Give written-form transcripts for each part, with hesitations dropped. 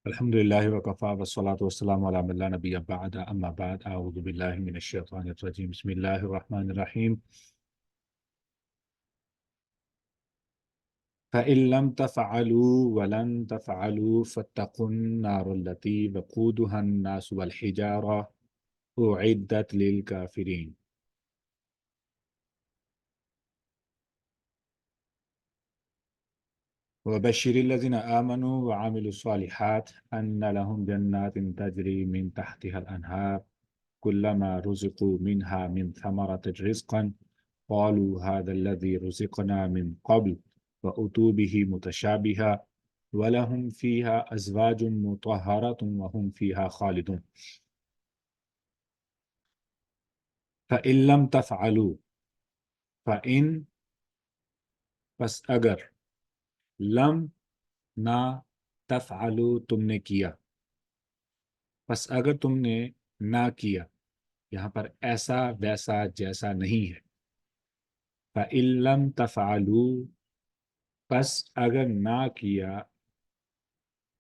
الحمد لله وكفى والصلاة والسلام على من لا نبي بعد أما بعد أعوذ بالله من الشيطان الرجيم بسم الله الرحمن الرحيم فإن لم تفعلوا ولن تفعلوا فاتقوا النار التي وقودها الناس والحجارة أعدت للكافرين. وبشر الذين آمنوا وعملوا الصالحات أن لهم جنات تجري من تحتها الأنهار كلما رزقوا منها من ثمرة رزقا قالوا هذا الذي رزقنا من قبل وأتوا به متشابها ولهم فيها أزواج مطهرة وهم فيها خالدون. فإن لم تفعلوا فإن پس اگر لم نہ تفعلوا تم نے کیا پس اگر تم نے نہ کیا یہاں پر ایسا ویسا جیسا نہیں ہے. فَإِن لَمْ تَفْعَلُوا پس اگر نہ کیا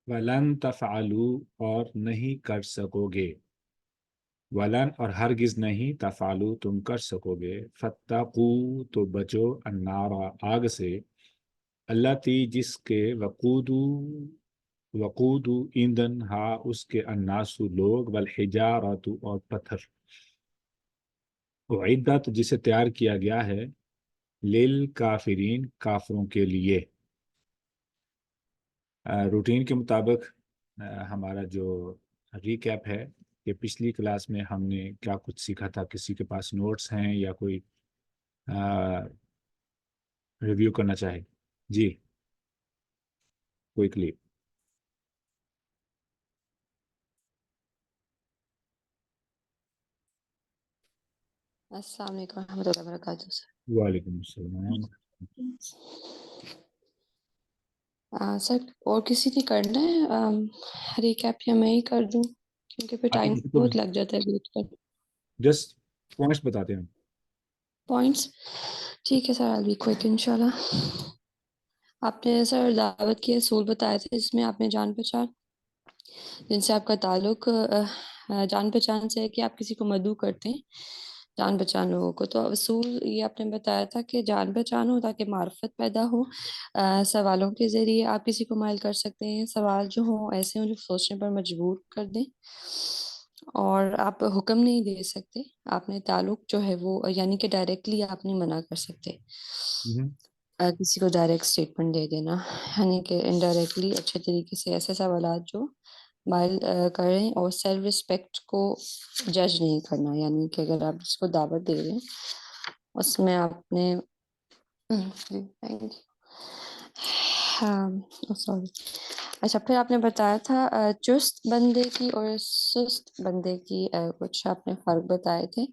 وَلَن تَفْعَلُوا اور نہیں کر سکو گے ولن اور ہرگز نہیں تفعلوا تم کر سکو گے فَاتَّقُوا تو بچو النار آگ سے التی جس کے وقود ایندھن ہا اس کے الناس لوگ والحجارۃ اور پتھر اعدت جسے تیار کیا گیا ہے للکافرین کافروں کے لیے. روٹین کے مطابق ہمارا جو ریکیپ ہے کہ پچھلی کلاس میں ہم نے کیا کچھ سیکھا تھا. کسی کے پاس نوٹس ہیں یا کوئی ریویو کرنا چاہے؟ جی کوئکلی. السلام علیکم ورحمۃ اللہ وبرکاتہ سر. وعلیکم السلام. سر اور کسی نے کرنا ہے ریکیپ یا میں ہی کر دوں کیونکہ پھر ٹائم بہت لگ جاتا ہے ویٹ پر. جسٹ پوائنٹس بتاتے ہیں. پوائنٹس ٹھیک ہے سر. آل بی کوئک انشاءاللہ. آپ نے سر دعوت کے اصول بتائے تھے جس میں آپ نے جان پہچان جن سے آپ کا تعلق جان پہچان سے ہے کہ آپ کسی کو مدعو کرتے ہیں جان پہچان لوگوں کو. تو اصول یہ آپ نے بتایا تھا کہ جان پہچان ہو تاکہ معرفت پیدا ہو. سوالوں کے ذریعے آپ کسی کو مائل کر سکتے ہیں. سوال جو ہوں ایسے ہوں جو سوچنے پر مجبور کر دیں اور آپ حکم نہیں دے سکتے. آپ نے تعلق جو ہے وہ یعنی کہ ڈائریکٹلی آپ نہیں منع کر سکتے کسی کو ڈائریکٹ اسٹیٹمنٹ دے دینا. یعنی کہ انڈائریکٹلی اچھے طریقے سے ایسے سوالات جو مائل کریں اور سیلف رسپیکٹ کو جج نہیں کرنا. یعنی کہ اگر آپ جس کو دعوت دے رہے ہیں اس میں آپ نے سوری اچھا پھر آپ نے بتایا تھا چست بندے کی اور سست بندے کی کچھ آپ نے فرق بتائے تھے.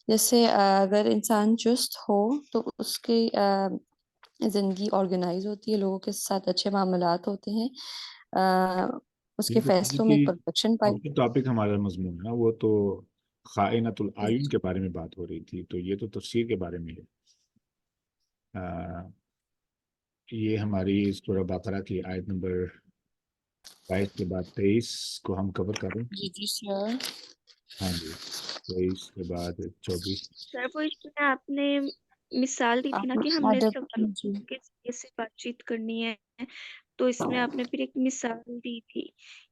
جیسے اگر انسان چست ہو تو اس کی زندگی آرگنائز ہوتی ہے, لوگوں کے ساتھ اچھے معاملات ہوتے ہیں, اس کے فیصلوں میں پرفیکشن پائی. ٹاپک ہمارا مضمون ہے وہ تو خائنۃ العیون کے بارے میں بات ہو رہی تھی, تو یہ تو تفسیر کے بارے میں ہے. یہ ہماری سورہ بقرہ کی آیت نمبر 22 کے بعد 23 کو ہم کور کریں. جی جی سر. ہاں جی 23 کے بعد 24. سر وہ اس میں آپ نے مثال دی تھی نا کہ ہم نے سوالوں کے ذریعے سے بات چیت کرنی ہے, تو اس میں آپ نے پھر ایک مثال دی تھی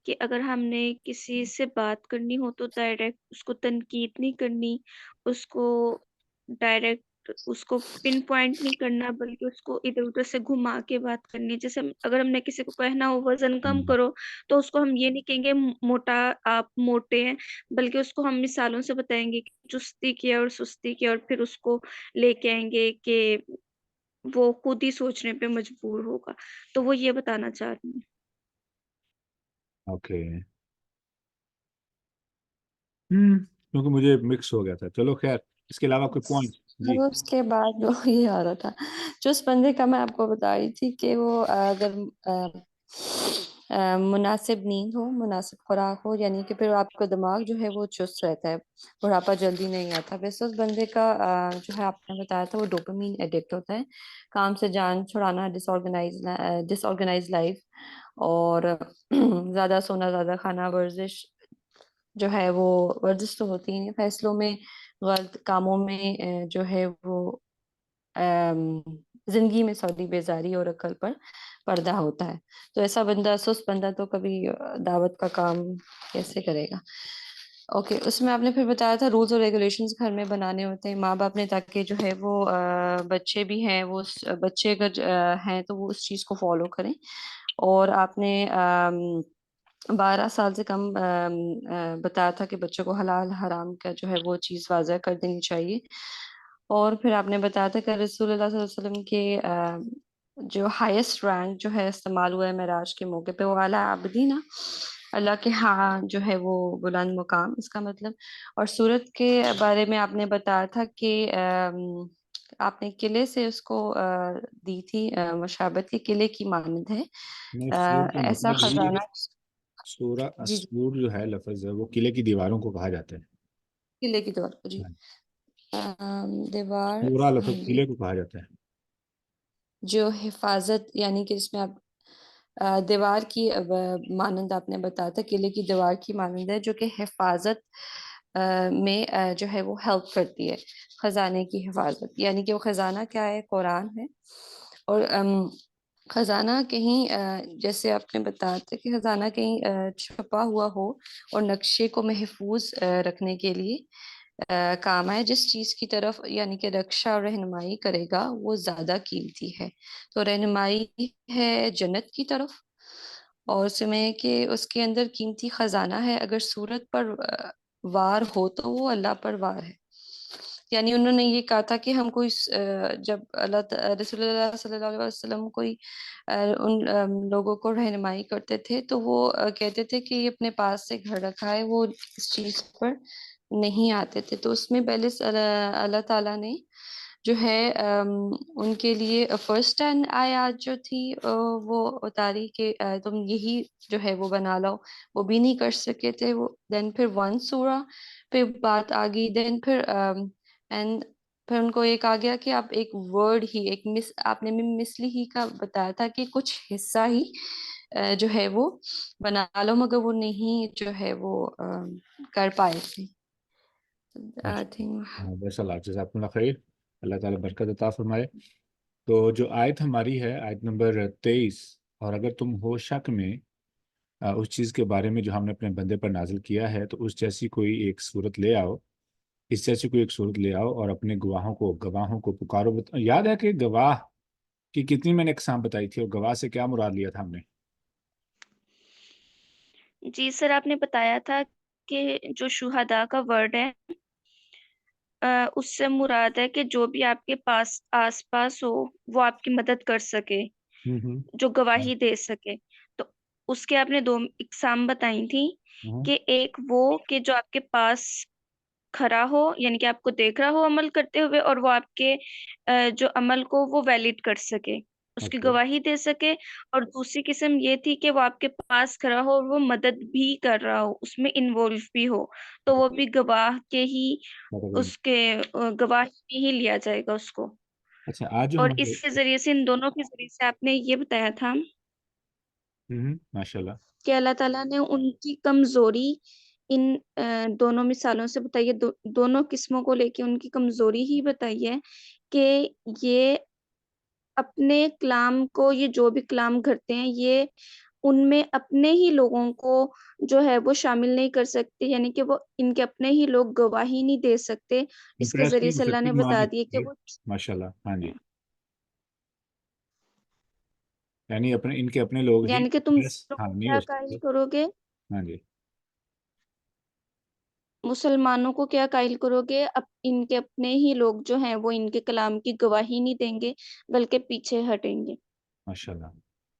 کہ اگر ہم نے کسی سے بات کرنی ہو تو ڈائریکٹ اس کو تنقید نہیں کرنی, اس کو ڈائریکٹ اس کو پن پوائنٹ نہیں کرنا بلکہ اس کو ادھر ادھر سے گھما کے بات کرنی. جیسے اگر ہم نے کسی کو کہنا ہو وزن کم کرو تو اس کو ہم یہ نہیں کہیں گے موٹا آپ موٹے ہیں, بلکہ اس کو ہم مثالوں سے بتائیں گے کہ چستی کی اور سستی کی, اور پھر اس کو لے کے آئیں گے کہ وہ خود ہی سوچنے پہ مجبور ہوگا. تو وہ یہ بتانا چاہ رہی ہیں. اوکے کیونکہ مجھے مکس ہو گیا تھا. چلو خیر, اس کے علاوہ کوئی پوائنٹ؟ جی اس کے بعد جو یہ آ رہا تھا چست بندے کا میں آپ کو بتا رہی تھی کہ وہ اگر مناسب نیند ہو، مناسب خوراک ہو، یعنی کہ پھر آپ کا دماغ جو ہے وہ چست رہتا ہے، بڑھاپا جلدی نہیں آتا. ویسے اس بندے کا جو ہے آپ نے بتایا تھا وہ ڈوپامین ایڈکٹ ہوتا ہے، کام سے جان چھڑانا، ڈس آرگنائز لائف، اور زیادہ سونا، زیادہ کھانا، ورزش جو ہے وہ، ورزش تو ہوتی ہی نہیں، فیصلوں میں، غلط کاموں میں جو ہے وہ زندگی میں سودی بیزاری اور عقل پر پردہ ہوتا ہے. تو ایسا بندہ، سست بندہ تو کبھی دعوت کا کام کیسے کرے گا؟ اوکے، اس میں آپ نے پھر بتایا تھا رولز اور ریگولیشنز گھر میں بنانے ہوتے ہیں ماں باپ نے، تاکہ جو ہے وہ بچے بھی ہیں، وہ بچے اگر ہیں تو وہ اس چیز کو فالو کریں. اور آپ نے 12 سال سے کم بتایا تھا کہ بچوں کو حلال حرام کا جو ہے وہ چیز واضح کر دینی چاہیے. اور پھر آپ نے بتایا تھا کہ رسول اللہ صلی اللہ علیہ وسلم کے جو ہائیسٹ رینک جو ہے استعمال ہوا ہے معراج کے موقع پہ، وہ اعلیٰ عابدین، اللہ کے ہاں جو ہے وہ بلند مقام، اس کا مطلب. اور سورت کے بارے میں آپ نے بتایا تھا کہ آپ نے قلعے سے اس کو دی تھی مشابت، کے قلعے کی مانند ہے، نہیں، سور کا ایسا مطلب یہ خزانہ. ہے، سورہ جی جی، السور جو ہے لفظ ہے وہ قلعے کی دیواروں کو کہا جاتا ہے. قلعے کی طور پر، جی. دیوار، سورہ ہاں لفظ جی، قلعے کو کہا جاتا ہے. جو حفاظت، یعنی کہ اس میں آپ دیوار کی مانند آپ نے بتایا تھا، قلعے کی دیوار کی مانند ہے، جو کہ حفاظت میں جو ہے وہ ہیلپ کرتی ہے، خزانے کی حفاظت. یعنی کہ وہ خزانہ کیا ہے؟ قرآن ہے. اور خزانہ کہیں جیسے آپ نے بتایا تھا کہ خزانہ کہیں چھپا ہوا ہو اور نقشے کو محفوظ رکھنے کے لیے کام آئے، جس چیز کی طرف یعنی کہ رکشا اور رہنمائی کرے گا وہ زیادہ قیمتی ہے. تو رہنمائی ہے جنت کی طرف، اور اس میں کہ اس کے اندر قیمتی خزانہ ہے. اگر صورت پر وار ہو تو وہ اللہ پر وار ہے. یعنی انہوں نے یہ کہا تھا کہ ہم کوئی جب رسول اللہ صلی اللہ علیہ وسلم کوئی ان لوگوں کو رہنمائی کرتے تھے تو وہ کہتے تھے کہ یہ اپنے پاس سے گھر رکھا ہے، وہ اس چیز پر نہیں آتے تھے. تو اس میں پہلے اللہ تعالیٰ نے جو ہے ان کے لیے فرسٹ 10 آیات جو تھی وہ اتاری کہ تم یہی جو ہے وہ بنا لو، وہ بھی نہیں کر سکے تھے وہ. دین پھر 1 سورہ پہ بات آ گئی، دین پھر ان کو ایک آ گیا کہ آپ ایک ورڈ ہی، آپ نے مثلی ہی کا بتایا تھا کہ کچھ حصہ ہی جو ہے وہ بنا لو، مگر وہ نہیں جو ہے وہ کر پائے تھے. I think بس اللہ جزاکم اللہ خیر، اللہ تعالیٰ برکت عطا فرمائے. تو جو آیت ہماری ہے آیت نمبر 23، اور اگر تم ہو شک میں اس چیز کے بارے میں جو ہم نے اپنے بندے پر نازل کیا ہے تو اس جیسی کوئی ایک صورت لے آؤ، اس جیسی کوئی ایک صورت لے آؤ اور اپنے گواہوں کو پکارو. یاد ہے کہ گواہ کی کتنی میں نے اقسام بتائی تھی، اور گواہ سے کیا مراد لیا تھا ہم نے؟ جی سر، آپ نے بتایا تھا کہ جو شہداء کا ورڈ ہے اس سے مراد ہے کہ جو بھی آپ کے پاس آس پاس ہو وہ آپ کی مدد کر سکے، ہوں جو گواہی دے سکے. تو اس کے آپ نے 2 اقسام بتائی تھی ہوں کہ ایک وہ کہ جو آپ کے پاس کھڑا ہو، یعنی کہ آپ کو دیکھ رہا ہو عمل کرتے ہوئے، اور وہ آپ کے جو عمل کو وہ ویلڈ کر سکے، اس کی اوکے. گواہی دے سکے. اور دوسری قسم یہ تھی کہ وہ آپ کے پاس کھڑا ہو اور وہ مدد بھی کر رہا ہو، اس میں انوالو بھی ہو، تو وہ بھی گواہ کے ہی، اس کے گواہ ہی لیا جائے گا اس کو. اچھا، آج جو اور ہمارے اس کے ذریعے سے، ان دونوں کے ذریعے سے آپ نے یہ بتایا تھا ماشاء اللہ. کہ اللہ تعالیٰ نے ان کی کمزوری ان دونوں مثالوں سے بتائی ہے، دونوں قسموں کو لے کے ان کی کمزوری ہی بتائی ہے کہ یہ اپنے کلام کو، یہ جو بھی کلام کرتے ہیں، یہ ان میں اپنے ہی لوگوں کو جو ہے وہ شامل نہیں کر سکتے، یعنی کہ وہ ان کے اپنے ہی لوگ گواہی نہیں دے سکتے. اس کے امپریس ذریعے نہیں سے ہو اللہ سکتی نے مان بتا نہیں دیے کہ سکتی. وہ ماشاء اللہ. ہاں جی، یعنی ان کے اپنے لوگ ہی یعنی کہ تم امپریس لوگوں ہاں کو نہیں کیا ہو قائل سکتے. کرو گے، ہاں جی. مسلمانوں کو کیا قائل کرو گے، اب ان کے اپنے ہی لوگ جو ہیں وہ ان کے کلام کی گواہی نہیں دیں گے بلکہ پیچھے ہٹیں گے. ماشاء اللہ،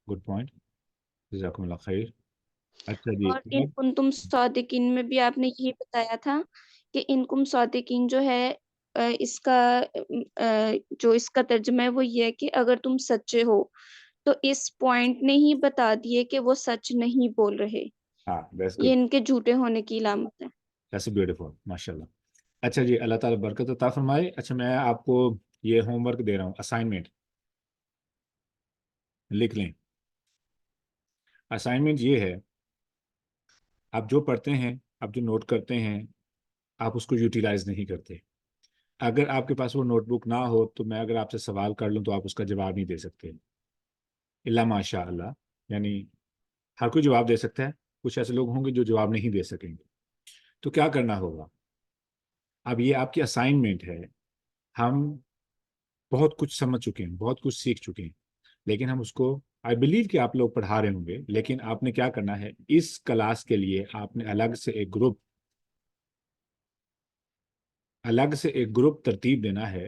گڈ پوائنٹ، جزاکم اللہ خیر. اچھا جی. اور ان کنتم صادقین میں بھی آپ نے یہی بتایا تھا کہ ان کم صادقین جو ہے اس کا جو اس کا ترجمہ ہے وہ یہ ہے کہ اگر تم سچے ہو تو اس پوائنٹ نے ہی بتا دیے کہ وہ سچ نہیں بول رہے. ہاں دیٹس یہ گڈ، ان کے جھوٹے ہونے کی علامت ہے. دیٹس بیوٹیفل، ماشاء اللہ. اچھا جی، اللہ تعالیٰ برکت عطا فرمائے. اچھا میں آپ کو یہ ہوم ورک دے رہا ہوں، اسائنمنٹ لکھ لیں. اسائنمنٹ یہ ہے، آپ جو پڑھتے ہیں، آپ جو نوٹ کرتے ہیں، آپ اس کو یوٹیلائز نہیں کرتے. اگر آپ کے پاس وہ نوٹ بک نہ ہو تو میں اگر آپ سے سوال کر لوں تو آپ اس کا جواب نہیں دے سکتے، الا ماشاء اللہ. یعنی ہر کوئی جواب دے سکتا ہے، کچھ ایسے لوگ ہوں گے جو جواب نہیں دے سکیں گے. تو کیا کرنا ہوگا؟ اب یہ آپ کی اسائنمنٹ ہے. ہم بہت کچھ سمجھ چکے ہیں، بہت کچھ سیکھ چکے ہیں، لیکن ہم اس کو آئی بلیو کہ آپ لوگ پڑھا رہے ہوں گے، لیکن آپ نے کیا کرنا ہے، اس کلاس کے لیے آپ نے الگ سے ایک گروپ ترتیب دینا ہے،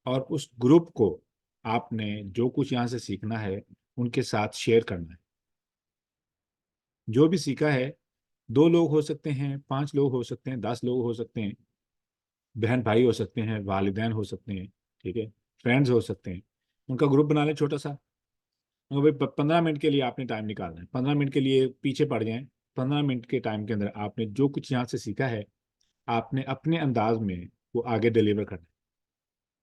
اور اس گروپ کو آپ نے جو کچھ یہاں سے سیکھنا ہے ان کے ساتھ شیئر کرنا ہے. جو بھی سیکھا ہے، 2 لوگ ہو سکتے ہیں، 5 لوگ ہو سکتے ہیں، 10 لوگ ہو سکتے ہیں، بہن بھائی ہو سکتے ہیں، والدین ہو سکتے ہیں، ٹھیک ہے، فرینڈز ہو سکتے ہیں. ان کا گروپ بنا لیں چھوٹا سا. 15 منٹ کے لیے آپ نے ٹائم نکالنا ہے. 15 منٹ کے لیے پیچھے پڑ جائیں. 15 منٹ کے ٹائم کے اندر آپ نے جو کچھ یہاں سے سیکھا ہے آپ نے اپنے انداز میں وہ آگے ڈیلیور کرنا ہے.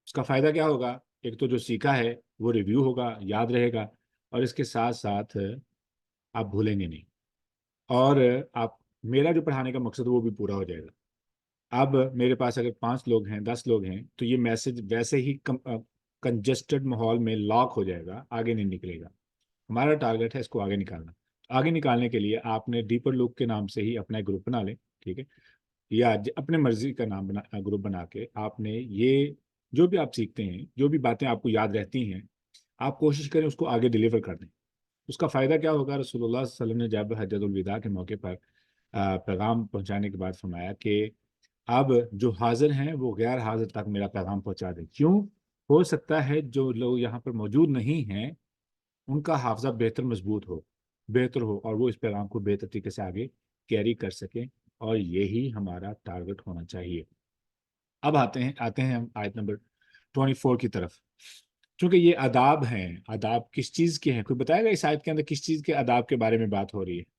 اس کا فائدہ کیا ہوگا؟ ایک تو جو سیکھا ہے وہ ریویو ہوگا، یاد رہے گا، اور اس کے ساتھ ساتھ آپ بھولیں گے نہیں، اور آپ میرا جو پڑھانے کا مقصد وہ بھی پورا ہو جائے گا. اب میرے پاس اگر 5 لوگ ہیں، 10 لوگ ہیں، تو یہ میسج ویسے ہی کنجسٹڈ ماحول میں لاک ہو جائے گا، آگے نہیں نکلے گا. ہمارا ٹارگیٹ ہے اس کو آگے نکالنا. آگے نکالنے کے لیے آپ نے ڈیپر لک کے نام سے ہی اپنا ایک گروپ بنا لیں، ٹھیک ہے، یا اپنے مرضی کا نام گروپ بنا کے آپ نے یہ جو بھی آپ سیکھتے ہیں، جو بھی باتیں آپ کو یاد رہتی ہیں، آپ کوشش کریں اس کو آگے ڈیلیور کر دیں. اس کا فائدہ کیا ہوگا؟ رسول اللہ صلی اللہ علیہ وسلم نے جب حجۃ الوداع کے موقع پر پیغام پہنچانے کے بعد فرمایا کہ اب جو حاضر ہیں وہ غیر حاضر تک میرا پیغام پہنچا دیں. کیوں؟ ہو سکتا ہے جو لوگ یہاں پر موجود نہیں ہیں ان کا حافظہ بہتر ہو اور وہ اس پیغام کو بہتر طریقے سے آگے کیری کر سکیں، اور یہی ہمارا ٹارگٹ ہونا چاہیے. اب آتے ہیں ہم آیت نمبر 24 کی طرف. چونکہ یہ آداب ہیں، آداب کس چیز کے ہیں؟ کوئی بتائے گا اس آیت کے اندر کس چیز کے آداب کے بارے میں بات ہو رہی ہے؟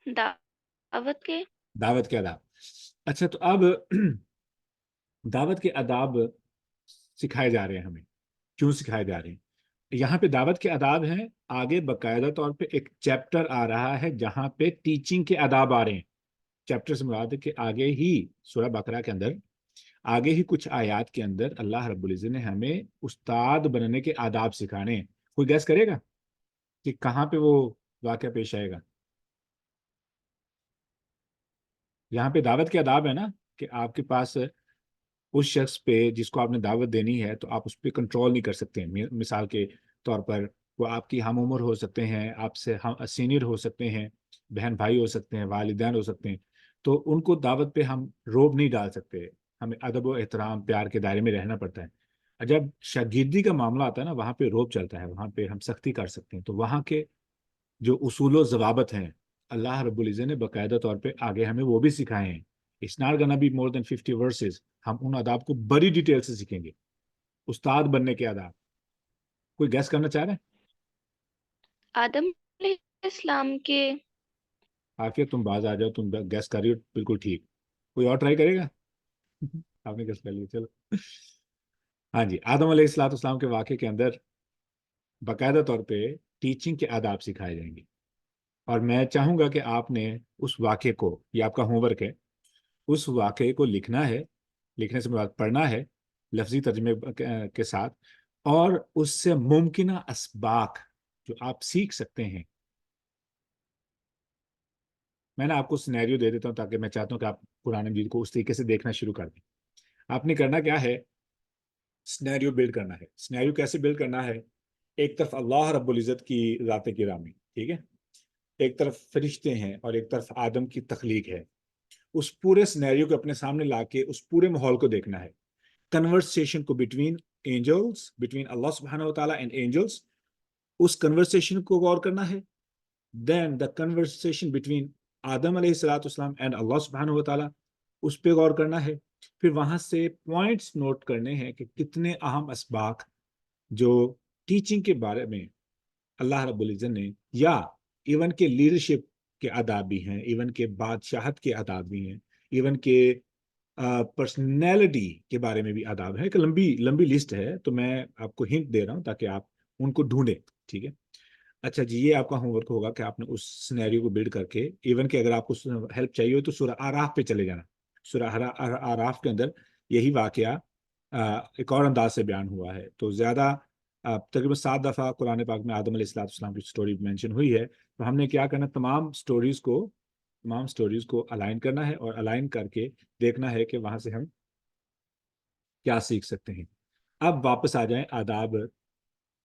دعوت کے. دعوت کے آداب. اچھا تو اب دعوت کے آداب سکھائے جا رہے ہیں ہمیں. کیوں سکھائے جا رہے ہیں؟ یہاں پہ دعوت کے آداب ہیں، آگے باقاعدہ طور پہ ایک چیپٹر آ رہا ہے جہاں پہ ٹیچنگ کے آداب آ رہے ہیں. چیپٹر سے مراد ہے کہ آگے ہی سورہ بقرہ کے اندر، آگے ہی کچھ آیات کے اندر اللہ رب العزت نے ہمیں استاد بننے کے آداب سکھانے ہیں. کوئی گیس کرے گا کہ کہاں پہ وہ واقعہ پیش آئے گا؟ یہاں پہ دعوت کے آداب ہے نا، کہ آپ کے پاس اس شخص پہ جس کو آپ نے دعوت دینی ہے تو آپ اس پہ کنٹرول نہیں کر سکتے. مثال کے طور پر وہ آپ کی ہم عمر ہو سکتے ہیں، آپ سے ہم سینئر ہو سکتے ہیں، بہن بھائی ہو سکتے ہیں، والدین ہو سکتے ہیں. تو ان کو دعوت پہ ہم روب نہیں ڈال سکتے، ہمیں ادب و احترام پیار کے دائرے میں رہنا پڑتا ہے. جب شاگردی کا معاملہ آتا ہے نا، وہاں پہ روب چلتا ہے، وہاں پہ ہم سختی کر سکتے ہیں. تو وہاں کے جو اصول و ضوابط ہیں اللہ رب العزت نے باقاعدہ طور پہ آگے ہمیں وہ بھی سکھائے ہیں. It's not gonna be more than 50 verses. ہم ان آداب کو بڑی ڈیٹیل سے سیکھیں گے. استاد بننے کے آداب کوئی گیس کرنا چاہ رہے ہیں؟ آدم علیہ السلام کے. عافیہ تم باز آ جاؤ، تم گیس کر رہی ہو بالکل ٹھیک. کوئی اور ٹرائی کرے گا؟ آپ نے گیس کر لیا، چلو. ہاں جی، آدم علیہ السلام کے واقعے کے اندر باقاعدہ طور پہ ٹیچنگ کے آداب سکھائے جائیں گے. اور میں چاہوں گا کہ آپ نے اس واقعے کو، یہ آپ کا ہوم ورک ہے، اس واقعے کو لکھنا ہے. لکھنے سے مراد پڑھنا ہے لفظی ترجمے کے ساتھ، اور اس سے ممکنہ اسباق جو آپ سیکھ سکتے ہیں. میں نا آپ کو سینیریو دے دیتا ہوں تاکہ میں چاہتا ہوں کہ آپ قرآن مجید کو اس طریقے سے دیکھنا شروع کر دیں. آپ نے کرنا کیا ہے؟ سینیریو بلڈ کرنا ہے. سینیریو کیسے بلڈ کرنا ہے؟ ایک طرف اللہ رب العزت کی ذات گرامی، ٹھیک ہے، ایک طرف فرشتے ہیں، اور ایک طرف آدم کی تخلیق ہے. اس پورے سینیریو کو اپنے سامنے لا کے اس پورے ماحول کو دیکھنا ہے. کنورسیشن کو بٹوین اللہ سبحانہ و تعالیٰ اینڈ اینجلس، اس کنورسیشن کو غور کرنا ہے. دین دا کنورسیشن بٹوین آدم علیہ السلام اینڈ اللہ سبحانہ و تعالیٰ. اس پہ غور کرنا ہے. پھر وہاں سے پوائنٹس نوٹ کرنے ہیں کہ کتنے اہم اسباق جو ٹیچنگ کے بارے میں اللہ رب العزت نے، یا ایون کے لیڈرشپ کے آداب بھی ہیں، ایون کے بادشاہت کے آداب بھی ہیں، ایون کے پرسنالٹی کے بارے میں بھی آداب ہے. ایک لمبی لسٹ ہے، تو میں آپ کو ہنٹ دے رہا ہوں تاکہ آپ ان کو ڈھونڈیں. ٹھیک ہے. اچھا جی، یہ آپ کا ہوم ورک ہوگا کہ آپ نے اس سینیریو کو بلڈ کر کے، ایون کہ اگر آپ کو ہیلپ چاہیے ہو تو سورہ آراف پہ چلے جانا. سورہ آراف کے اندر یہی واقعہ ایک اور انداز سے بیان ہوا ہے. تو زیادہ تقریباً 7 دفعہ قرآن پاک میں آدم علیہ السلام کی سٹوری مینشن ہوئی ہے. تو ہم نے کیا کرنا، تمام سٹوریز کو الائن کرنا ہے، اور الائن کر کے دیکھنا ہے کہ وہاں سے ہم کیا سیکھ سکتے ہیں. اب واپس آ جائیں آداب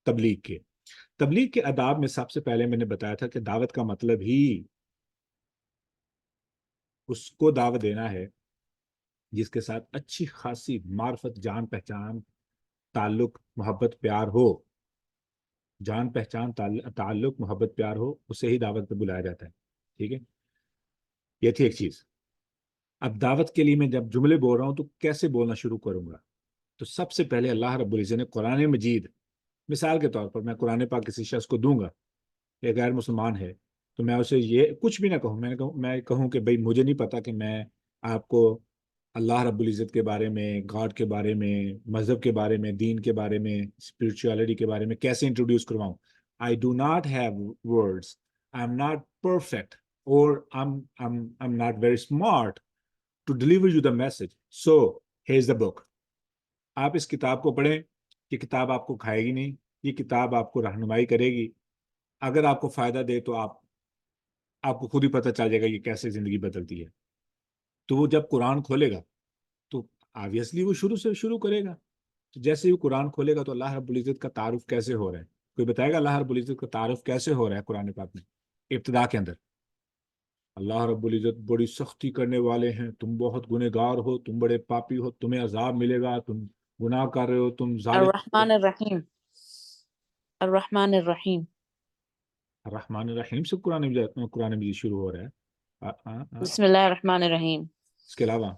تبلیغ کے. تبلیغ کے آداب میں سب سے پہلے میں نے بتایا تھا کہ دعوت کا مطلب ہی اس کو دعوت دینا ہے جس کے ساتھ اچھی خاصی معرفت، جان پہچان، تعلق، محبت، پیار ہو. جان پہچان، تعلق، محبت، پیار ہو، اسے ہی دعوت پہ بلایا جاتا ہے. ٹھیک ہے. یہ تھی ایک چیز. اب دعوت کے لیے میں جب جملے بول رہا ہوں تو کیسے بولنا شروع کروں گا؟ تو سب سے پہلے اللہ رب العزت نے قرآن مجید، مثال کے طور پر میں قرآن پاک کسی شخص کو دوں گا، یہ غیر مسلمان ہے، تو میں اسے یہ کچھ بھی نہ کہوں. میں کہوں کہ بھئی مجھے نہیں پتا کہ میں آپ کو اللہ رب العزت کے بارے میں، گاڈ کے بارے میں، مذہب کے بارے میں، دین کے بارے میں، اسپرچولیٹی کے بارے میں کیسے انٹروڈیوس کرواؤں. I do not have words. I'm not perfect, or I'm not very smart to deliver you the message. So here's the book. آپ اس کتاب کو پڑھیں. یہ کتاب آپ کو کھائے گی نہیں، یہ کتاب آپ کو رہنمائی کرے گی. اگر آپ کو فائدہ دے تو آپ کو خود ہی پتہ چل جائے گا یہ کیسے زندگی بدلتی ہے. تو وہ جب قرآن کھولے گا تو آبویسلی وہ شروع کرے گا. تو جیسے ہی وہ قرآن کھولے گا تو اللہ رب العزت کا تعارف کیسے ہو رہا ہے؟ کوئی بتائے گا اللہ رب العزت کا تعارف کیسے ہو رہا ہے قرآن پاک میں؟ ابتدا کے اندر اللہ رب العزت بڑی سختی کرنے والے ہیں، تم بہت گنہگار ہو، تم بڑے پاپی ہو، تمہیں عذاب ملے گا، تم گناہ کر رہے ہو، تم ظالم. الرحمن الرحیم. الرحمن الرحیم. الرحمن الرحیم سے قرآن مجید شروع ہو رہا ہے. بسم اللہ الرحمن الرحیم. اس کے علاوہ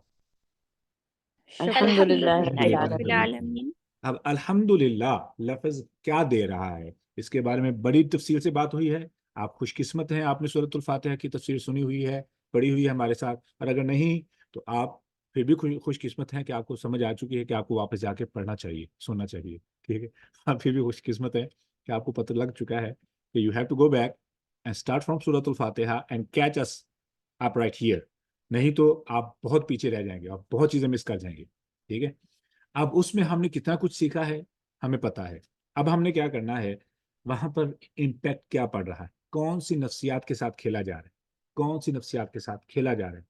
الحمدللہ رب رب العالمین. العالمین. اب الحمدللہ لفظ کیا دے رہا ہے، اس کے بارے میں بڑی تفصیل سے بات ہوئی ہے. آپ خوش قسمت ہیں، آپ نے سورۃ الفاتحہ کی تفسیر سنی ہوئی ہے، پڑھی ہوئی ہے ہمارے ساتھ. اور اگر نہیں تو آپ پھر بھی خوش قسمت ہیں کہ آپ کو سمجھ آ چکی ہے کہ آپ کو واپس جا کے پڑھنا چاہیے، سننا چاہیے. ٹھیک ہے. آپ پھر بھی خوش قسمت ہیں کہ آپ کو پتہ لگ چکا ہے کہ you have to go back and start from Surah Al-Fatiha and catch us up right here. نہیں تو آپ بہت پیچھے رہ جائیں گے، آپ بہت چیزیں مس کر جائیں گے. ٹھیک ہے. اب اس میں ہم نے کتنا کچھ سیکھا ہے ہمیں پتا ہے. اب ہم نے کیا کرنا ہے، وہاں پر امپیکٹ کیا پڑ رہا ہے، کون سی نفسیات کے ساتھ کھیلا جا رہا ہے، کون سی نفسیات کے ساتھ کھیلا جا رہا ہے؟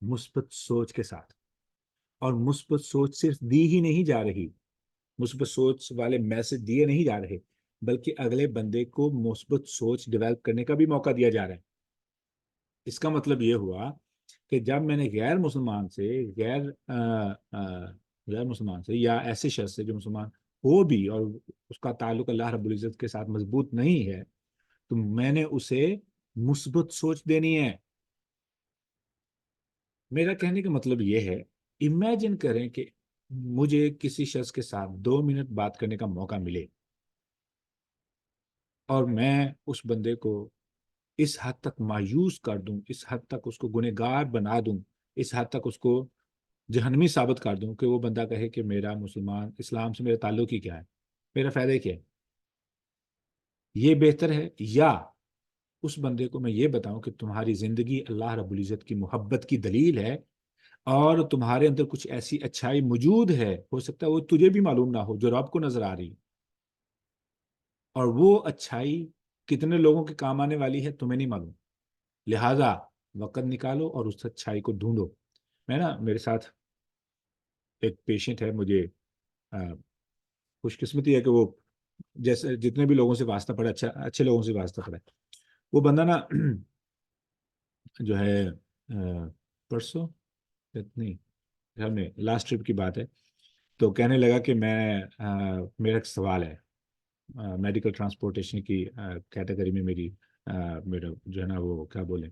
مثبت سوچ کے ساتھ. اور مثبت سوچ صرف دی ہی نہیں جا رہی، مثبت سوچ والے میسج دیے نہیں جا رہے، بلکہ اگلے بندے کو مثبت سوچ ڈیولپ کرنے کا بھی موقع دیا جا رہا ہے. اس کا مطلب یہ ہوا کہ جب میں نے غیر مسلمان سے یا ایسے شخص سے جو مسلمان ہو بھی اور اس کا تعلق اللہ رب العزت کے ساتھ مضبوط نہیں ہے، تو میں نے اسے مثبت سوچ دینی ہے. میرا کہنے کا مطلب یہ ہے، امیجن کریں کہ مجھے کسی شخص کے ساتھ 2 منٹ بات کرنے کا موقع ملے اور میں اس بندے کو اس حد تک مایوس کر دوں، اس حد تک اس کو گنہگار بنا دوں، اس حد تک اس کو جہنمی ثابت کر دوں کہ وہ بندہ کہے کہ میرا اسلام سے میرا تعلق ہی کیا ہے، میرا فائدہ کیا ہے. یہ بہتر ہے، یا اس بندے کو میں یہ بتاؤں کہ تمہاری زندگی اللہ رب العزت کی محبت کی دلیل ہے، اور تمہارے اندر کچھ ایسی اچھائی موجود ہے، ہو سکتا ہے وہ تجھے بھی معلوم نہ ہو، جو رب کو نظر آ رہی، اور وہ اچھائی کتنے لوگوں کے کام آنے والی ہے تمہیں نہیں معلوم. لہٰذا وقت نکالو اور اس اچھائی کو ڈھونڈو. میرے ساتھ ایک پیشنٹ ہے، مجھے خوش قسمتی ہے کہ وہ جیسے جتنے بھی لوگوں سے واسطہ پڑا، اچھے لوگوں سے واسطہ پڑا. وہ بندہ نا جو ہے پرسوں نہیں گھر میں لاسٹ ٹرپ کی بات ہے، تو کہنے لگا کہ میرا ایک سوال ہے، میڈیکل ٹرانسپورٹیشن کی کیٹیگری میں میرا جو ہے نا وہ کیا بولیں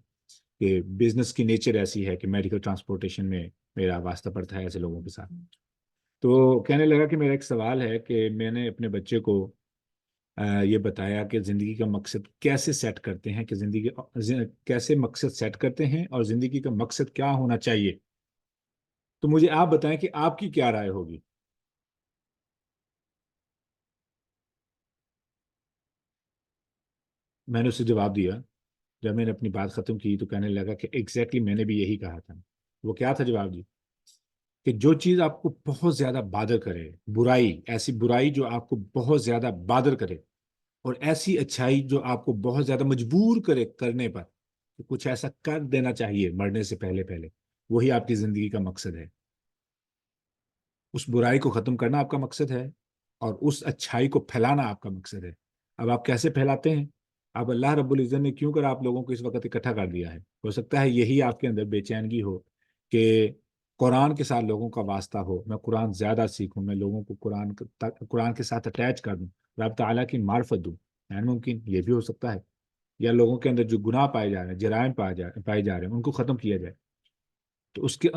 کہ بزنس کی نیچر ایسی ہے کہ میڈیکل ٹرانسپورٹیشن میں میرا واسطہ پڑتا ہے ایسے لوگوں کے ساتھ. تو کہنے لگا کہ میرا ایک سوال ہے کہ میں نے اپنے بچے کو یہ بتایا کہ زندگی کا مقصد کیسے سیٹ کرتے ہیں، کہ کیسے مقصد سیٹ کرتے ہیں اور زندگی کا مقصد کیا ہونا چاہیے. تو مجھے آپ بتائیں کہ آپ کی کیا رائے ہوگی. میں نے اسے جواب دیا. جب میں نے اپنی بات ختم کی تو کہنے لگا کہ ایگزیکٹلی میں نے بھی یہی کہا تھا. وہ کیا تھا جواب جی؟ کہ جو چیز آپ کو بہت زیادہ بادر کرے، برائی، ایسی برائی جو آپ کو بہت زیادہ بادر کرے، اور ایسی اچھائی جو آپ کو بہت زیادہ مجبور کرے کرنے پر کہ کچھ ایسا کر دینا چاہیے مرنے سے پہلے پہلے، وہی آپ کی زندگی کا مقصد ہے. اس برائی کو ختم کرنا آپ کا مقصد ہے اور اس اچھائی کو پھیلانا آپ کا مقصد ہے. اب آپ کیسے پھیلاتے ہیں؟ اب اللہ رب العزت نے کیوں کر آپ لوگوں کو اس وقت اکٹھا کر دیا ہے؟ ہو سکتا ہے یہی آپ کے اندر بے چینگی ہو کہ قرآن کے ساتھ لوگوں کا واسطہ ہو، میں قرآن زیادہ سیکھوں، میں لوگوں کو قرآن کے ساتھ اٹیچ کر دوں، رب تعالیٰ کی معرفت دوں. ممکن یہ بھی ہو سکتا ہے. یا لوگوں کے اندر جو گناہ پائے جا رہے ہیں، جرائم پائے جا رہے ہیں، ان کو ختم کیا جائے. تو اس کے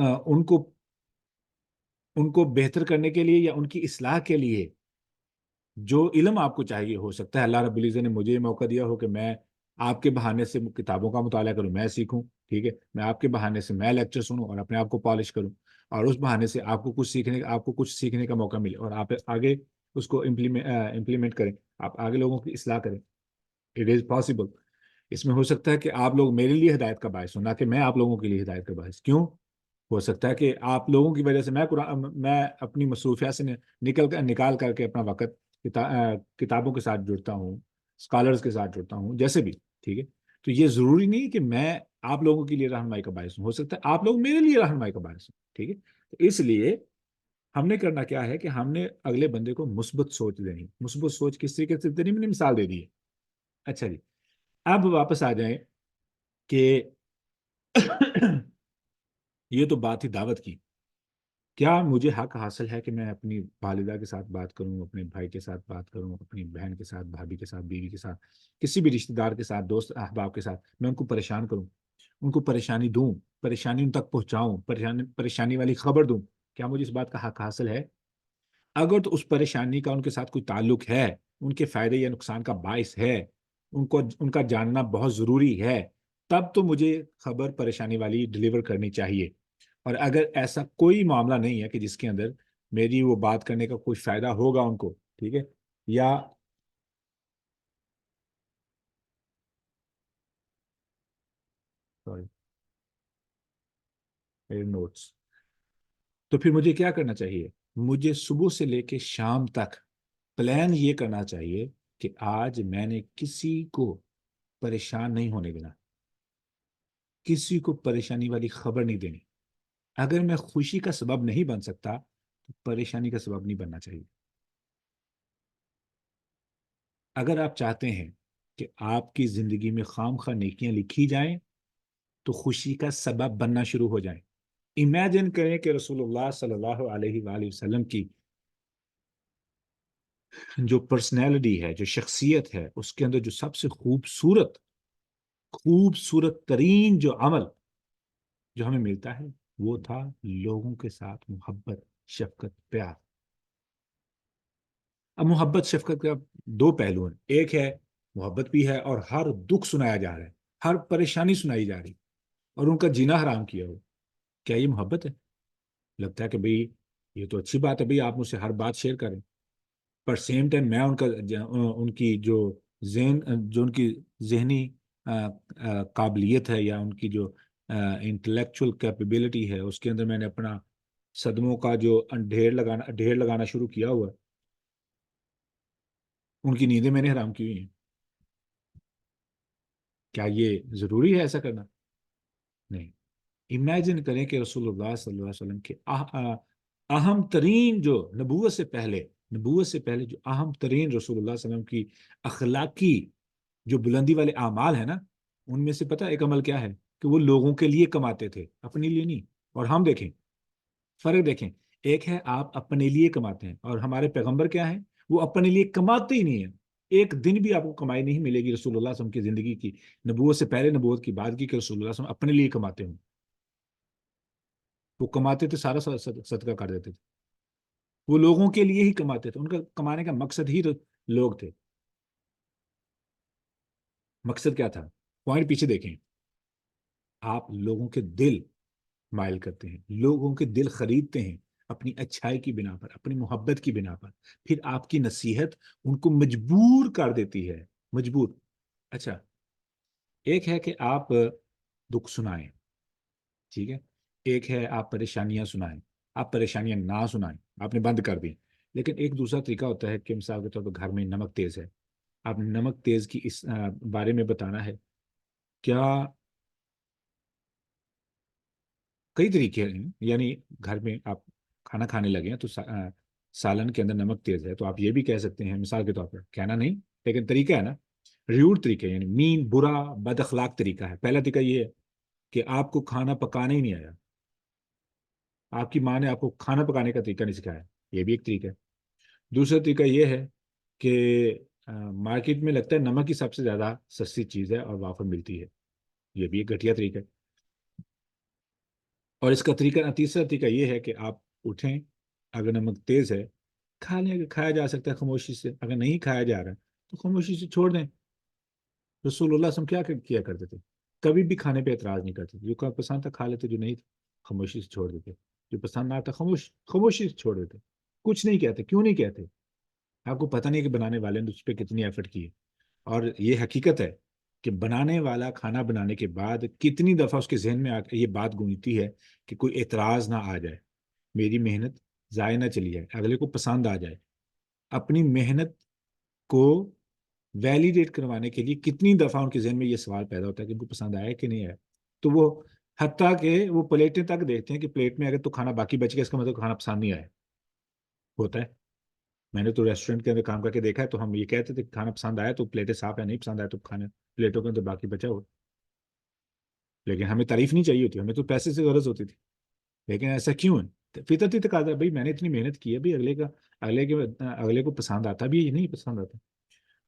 ان کو بہتر کرنے کے لیے یا ان کی اصلاح کے لیے جو علم آپ کو چاہیے، ہو سکتا ہے اللہ رب العزت نے مجھے یہ موقع دیا ہو کہ میں آپ کے بہانے سے کتابوں کا مطالعہ کروں، میں سیکھوں، ٹھیک ہے، میں آپ کے بہانے سے میں لیکچر سنوں اور اپنے آپ کو پالش کروں، اور اس بہانے سے آپ کو کچھ سیکھنے کا موقع ملے اور آپ آگے اس کو امپلیمنٹ کریں، آپ آگے لوگوں کی اصلاح کریں. It is possible. اس میں ہو سکتا ہے کہ آپ لوگ میرے لیے ہدایت کا باعث ہوں، نہ کہ میں آپ لوگوں کے لیے ہدایت کا باعث. کیوں؟ ہو سکتا ہے کہ آپ لوگوں کی وجہ سے میں اپنی مصروفیات سے نکال کر کے اپنا وقت کتابوں کے ساتھ جڑتا ہوں، اسکالرز کے ساتھ جڑتا ہوں، جیسے بھی، ٹھیک ہے. تو یہ ضروری نہیں کہ میں آپ لوگوں کے لیے رہنمائی کا باعث ہوں، ہو سکتا ہے آپ لوگ میرے لیے رہنمائی کا باعث ہوں، ٹھیک ہے. تو اس لیے ہم نے کرنا کیا ہے کہ ہم نے اگلے بندے کو مثبت سوچ دینی. مثبت سوچ کس طریقے سے دینی، میں نے مثال دے دی ہے. اچھا جی، اب واپس آ جائیں کہ یہ تو بات ہی دعوت کی. کیا مجھے حق حاصل ہے کہ میں اپنی والدہ کے ساتھ بات کروں، اپنے بھائی کے ساتھ بات کروں، اپنی بہن کے ساتھ، بھابھی کے ساتھ، بیوی کے ساتھ، کسی بھی رشتہ دار کے ساتھ، دوست احباب کے ساتھ میں ان کو پریشان کروں، ان کو پریشانی دوں، پریشانی ان تک پہنچاؤں، پریشانی والی خبر دوں؟ کیا مجھے اس بات کا حق حاصل ہے؟ اگر تو اس پریشانی کا ان کے ساتھ کوئی تعلق ہے، ان کے فائدے یا نقصان کا باعث ہے، ان کا جاننا بہت ضروری ہے، تب تو مجھے خبر پریشانی والی ڈلیور کرنی چاہیے. اور اگر ایسا کوئی معاملہ نہیں ہے کہ جس کے اندر میری وہ بات کرنے کا کوئی فائدہ ہوگا ان کو، ٹھیک ہے، یا میرے نوٹس، تو پھر مجھے کیا کرنا چاہیے؟ مجھے صبح سے لے کے شام تک پلان یہ کرنا چاہیے کہ آج میں نے کسی کو پریشان نہیں ہونے دینا، کسی کو پریشانی والی خبر نہیں دینی. اگر میں خوشی کا سبب نہیں بن سکتا تو پریشانی کا سبب نہیں بننا چاہیے. اگر آپ چاہتے ہیں کہ آپ کی زندگی میں خام خواہ نیکیاں لکھی جائیں تو خوشی کا سبب بننا شروع ہو جائیں. امیجن کریں کہ رسول اللہ صلی اللہ علیہ وآلہ وسلم کی جو پرسنالٹی ہے، جو شخصیت ہے، اس کے اندر جو سب سے خوبصورت ترین جو عمل جو ہمیں ملتا ہے وہ تھا لوگوں کے ساتھ محبت، شفقت، پیار. اب محبت شفقت کا دو پہلو ہیں. ایک ہے محبت بھی ہے اور ہر دکھ سنایا جا رہا ہے، ہر پریشانی سنائی جا رہی اور ان کا جینا حرام کیا ہو. کیا یہ محبت ہے؟ لگتا ہے کہ بھئی یہ تو اچھی بات ہے، بھئی آپ مجھ سے ہر بات شیئر کریں، پر سیم ٹائم میں ان کی جو ان کی ذہنی قابلیت ہے یا ان کی جو انٹلیکچول کیپیبلٹی ہے، اس کے اندر میں نے اپنا صدموں کا جو ڈھیر لگانا شروع کیا ہوا ہے. ان کی نیندیں میں نے حرام کی ہوئی ہیں. کیا یہ ضروری ہے ایسا کرنا؟ نہیں. امیجن کریں کہ رسول اللہ صلی اللہ علیہ وسلم کے اہم ترین جو نبوت سے پہلے جو اہم ترین رسول اللہ صلی اللہ علیہ وسلم کی اخلاقی جو بلندی والے اعمال ہیں نا، ان میں سے پتہ ایک عمل کیا ہے؟ کہ وہ لوگوں کے لیے کماتے تھے، اپنے لیے نہیں. اور ہم دیکھیں فرق، دیکھیں، ایک ہے آپ اپنے لیے کماتے ہیں اور ہمارے پیغمبر کیا ہیں؟ وہ اپنے لیے کماتے ہی نہیں ہیں، ایک دن بھی آپ کو کمائی نہیں ملے گی رسول اللہ صلی اللہ علیہ وسلم کی زندگی کی، نبوت سے پہلے نبوت کی بعد کی، کہ رسول اللہ صلی اللہ علیہ وسلم اپنے لیے کماتے ہوں. وہ کماتے تھے سارا صدقہ کر دیتے تھے. وہ لوگوں کے لیے ہی کماتے تھے. ان کا کمانے کا مقصد ہی لوگ تھے. مقصد کیا تھا؟ پوائنٹ پیچھے دیکھیں. آپ لوگوں کے دل مائل کرتے ہیں، لوگوں کے دل خریدتے ہیں اپنی اچھائی کی بنا پر، اپنی محبت کی بنا پر. پھر آپ کی نصیحت ان کو مجبور کر دیتی ہے. مجبور. اچھا، ایک ہے کہ آپ دکھ سنائیں، ٹھیک ہے. ایک ہے آپ پریشانیاں سنائیں. آپ پریشانیاں نہ سنائیں، آپ نے بند کر دیں. لیکن ایک دوسرا طریقہ ہوتا ہے کہ مثال کے طور پر گھر میں نمک تیز ہے، آپ نے نمک تیز کی اس بارے میں بتانا ہے. کیا کئی طریقے ہیں، یعنی گھر میں آپ کھانا کھانے لگے ہیں تو سالن کے اندر نمک تیز ہے، تو آپ یہ بھی کہہ سکتے ہیں مثال کے طور پر، کہنا نہیں لیکن طریقہ ہے نا، ریوڈ طریقہ، یعنی مین، برا، بد اخلاق طریقہ ہے. پہلا طریقہ یہ ہے کہ آپ کو کھانا پکانا ہی نہیں آیا، آپ کی ماں نے آپ کو کھانا پکانے کا طریقہ نہیں سکھایا، یہ بھی ایک طریقہ ہے. دوسرا طریقہ یہ ہے کہ مارکیٹ میں لگتا ہے نمک ہی سب سے زیادہ سستی چیز ہے اور وافر ملتی ہے، یہ بھی ایک گھٹیا طریقہ ہے. اور اس کا تیسرا طریقہ یہ ہے کہ آپ اٹھیں، اگر نمک تیز ہے کھا لیں، اگر کھایا جا سکتا ہے خاموشی سے، اگر نہیں کھایا جا رہا ہے تو خاموشی سے چھوڑ دیں. رسول اللہ صلی اللہ علیہ وسلم کیا کرتے تھے؟ کبھی بھی کھانے پہ اعتراض نہیں کرتے تھے. جو پسند تھا کھا لیتے، جو نہیں خاموشی سے چھوڑ دیتے. جو پسند نہ آتا خاموشی سے چھوڑ دیتے. کچھ نہیں کہتے. کیوں نہیں کہتے؟ آپ کو پتہ نہیں کہ بنانے والے نے اس پہ کتنی ایفرٹ کی ہے. اور یہ حقیقت ہے کہ بنانے والا کھانا بنانے کے بعد کتنی دفعہ اس کے ذہن میں یہ بات گونجتی ہے کہ کوئی اعتراض نہ آ جائے، میری محنت ضائع نہ چلی جائے، اگلے کو پسند آ جائے. اپنی محنت کو ویلیڈیٹ کروانے کے لیے کتنی دفعہ ان کے ذہن میں یہ سوال پیدا ہوتا ہے کہ ان کو پسند آیا کہ نہیں آیا. تو وہ حتیٰ کہ وہ پلیٹیں تک دیکھتے ہیں کہ پلیٹ میں اگر تو کھانا باقی بچ گیا، اس کا مطلب کھانا پسند نہیں آیا. ہوتا ہے. میں نے تو ریسٹورینٹ کے اندر کام کر کے دیکھا ہے، تو ہم یہ کہتے تھے کہ کھانا پسند آیا تو پلیٹیں صاف ہے، نہیں پسند آیا تو کھانا پلیٹوں کے اندر باقی بچا ہو. لیکن ہمیں تعریف نہیں چاہیے ہوتی، ہمیں تو پیسے سے غرض ہوتی تھی. لیکن ایسا کیوں ہے؟ فطرتی تقاضا ہے، بھائی میں نے اتنی محنت کی ہے، بھائی اگلے کو پسند آتا بھی ہے، نہیں پسند آتا.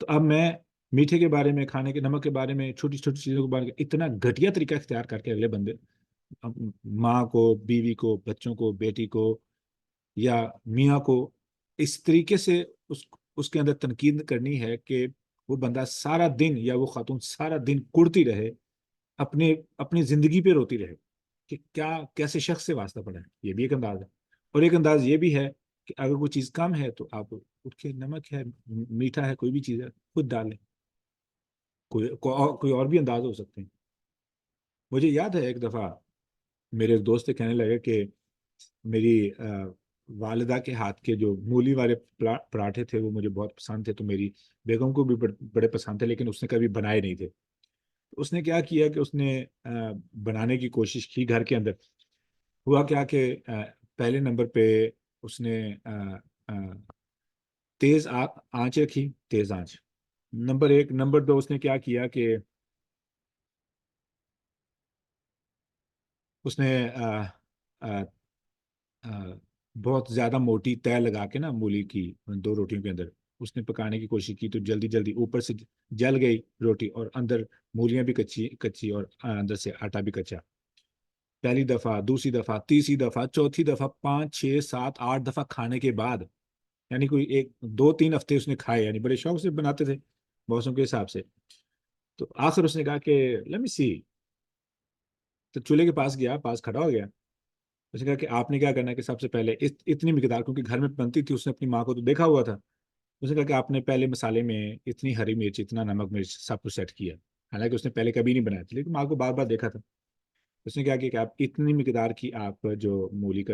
تو اب میں میٹھے کے بارے میں، کھانے کے نمک کے بارے میں، چھوٹی چھوٹی چیزوں کے بارے میں اتنا گھٹیا طریقہ اختیار کر کے اگلے بندے، ماں کو، بیوی کو، بچوں کو، بیٹی کو یا میاں کو اس طریقے سے اس کے اندر تنقید کرنی ہے کہ وہ بندہ سارا دن یا وہ خاتون سارا دن کڑتی رہے، اپنی زندگی پہ روتی رہے کہ کیسے شخص سے واسطہ پڑا ہے. یہ بھی ایک انداز ہے. اور ایک انداز یہ بھی ہے کہ اگر کوئی چیز کم ہے تو آپ اٹھ کے، نمک ہے، میٹھا ہے، کوئی بھی چیز ہے، خود ڈال لیں. کوئی اور بھی انداز ہو سکتے ہیں. مجھے یاد ہے ایک دفعہ میرے دوست کہنے لگے کہ میری والدہ کے ہاتھ کے جو مولی والے پراٹھے تھے وہ مجھے بہت پسند تھے، تو میری بیگم کو بھی بڑے پسند تھے، لیکن اس نے کبھی بنائے نہیں تھے. اس نے کیا کیا کہ اس نے بنانے کی کوشش کی گھر کے اندر. ہوا کیا کہ پہلے نمبر پہ اس نے تیز آنچ رکھی، تیز آنچ نمبر 1. نمبر 2 اس نے کیا کیا کہ اس نے بہت زیادہ موٹی تہ لگا کے نا مولی کی 2 روٹیوں کے اندر اس نے پکانے کی کوشش کی، تو جلدی جلدی اوپر سے جل گئی روٹی اور اندر مولیاں بھی کچی اور اندر سے آٹا بھی کچا. پہلی دفعہ، دوسری دفعہ، تیسری دفعہ، چوتھی دفعہ، 5 6 7 8 دفعہ کھانے کے بعد، یعنی کوئی 2 3 ہفتے اس نے کھائے، یعنی بڑے شوق سے بناتے تھے موسم کے حساب سے. تو آخر اس نے کہا کہ لیٹ می سی، تو چولہے کے پاس گیا، پاس کھڑا ہو گیا. اس نے کہا کہ آپ نے کیا کرنا ہے کہ سب سے پہلے اتنی مقدار، کیونکہ گھر میں بنتی تھی، اس نے اپنی ماں کو تو دیکھا ہوا تھا، اس نے کہا کہ آپ نے پہلے مسالے میں اتنی ہری مرچ، اتنا نمک مرچ سب کچھ سیٹ کیا. حالانکہ اس نے پہلے کبھی نہیں بنایا تھا، لیکن ماں کو بار بار دیکھا تھا. اس نے کہا کہ آپ اتنی مقدار کی آپ جو مولی کا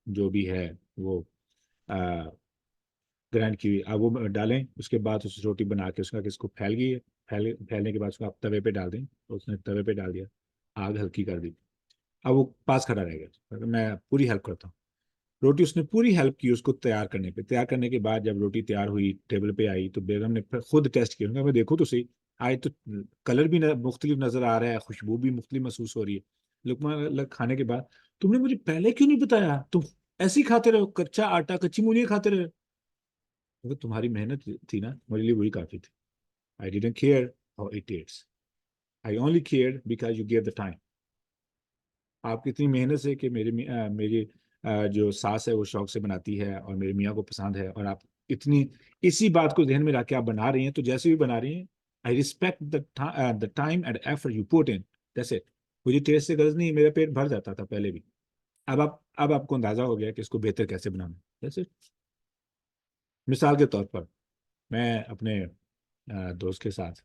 جو بھی ہے وہ گرائنڈ کی اب وہ ڈالیں. اس کے بعد اس روٹی بنا کے اس کو پھیل گئی ہے، پھیلنے کے بعد اس کو آپ توے پہ ڈال دیں. تو اس نے توے پہ ڈال دیا، آگ ہلکی کر دی. اب وہ پاس کھڑا رہ گیا، میں پوری ہیلپ کرتا ہوں. روٹی اس نے پوری ہیلپ کی اس کو تیار کرنے پہ. تیار کرنے کے بعد جب روٹی تیار ہوئی، ٹیبل پہ آئی، تو بیگم نے پھر خود ٹیسٹ کیا. میں دیکھو تو صحیح، آج تو کلر بھی مختلف نظر آ رہا ہے، خوشبو بھی مختلف محسوس ہو رہی ہے. لقمہ کھانے کے بعد، تم نے مجھے پہلے کیوں نہیں بتایا؟ تم ایسے ہی کھاتے رہو، کچا آٹا، کچی مولیاں کھاتے رہے. اگر تمہاری محنت تھی نا میرے لیے وہی کافی تھی. I didn't care how it tastes. I only cared because you gave the time. آپ کتنی محنت سے کہ میری جو ساس ہے وہ شوق سے بناتی ہے اور میرے میاں کو پسند ہے، اور آپ اتنی اسی بات کو ذہن میں رکھ کے آپ بنا رہی ہیں، تو جیسے بھی بنا رہی ہیں I respect the time and effort you put in. That's it. مجھے ٹیسٹ سے غرض نہیں، میرا پیٹ بھر جاتا تھا پہلے بھی. اب آپ کو اندازہ ہو گیا کہ اس کو بہتر کیسے بنانا. That's it. مثال کے طور پر میں اپنے دوست کے ساتھ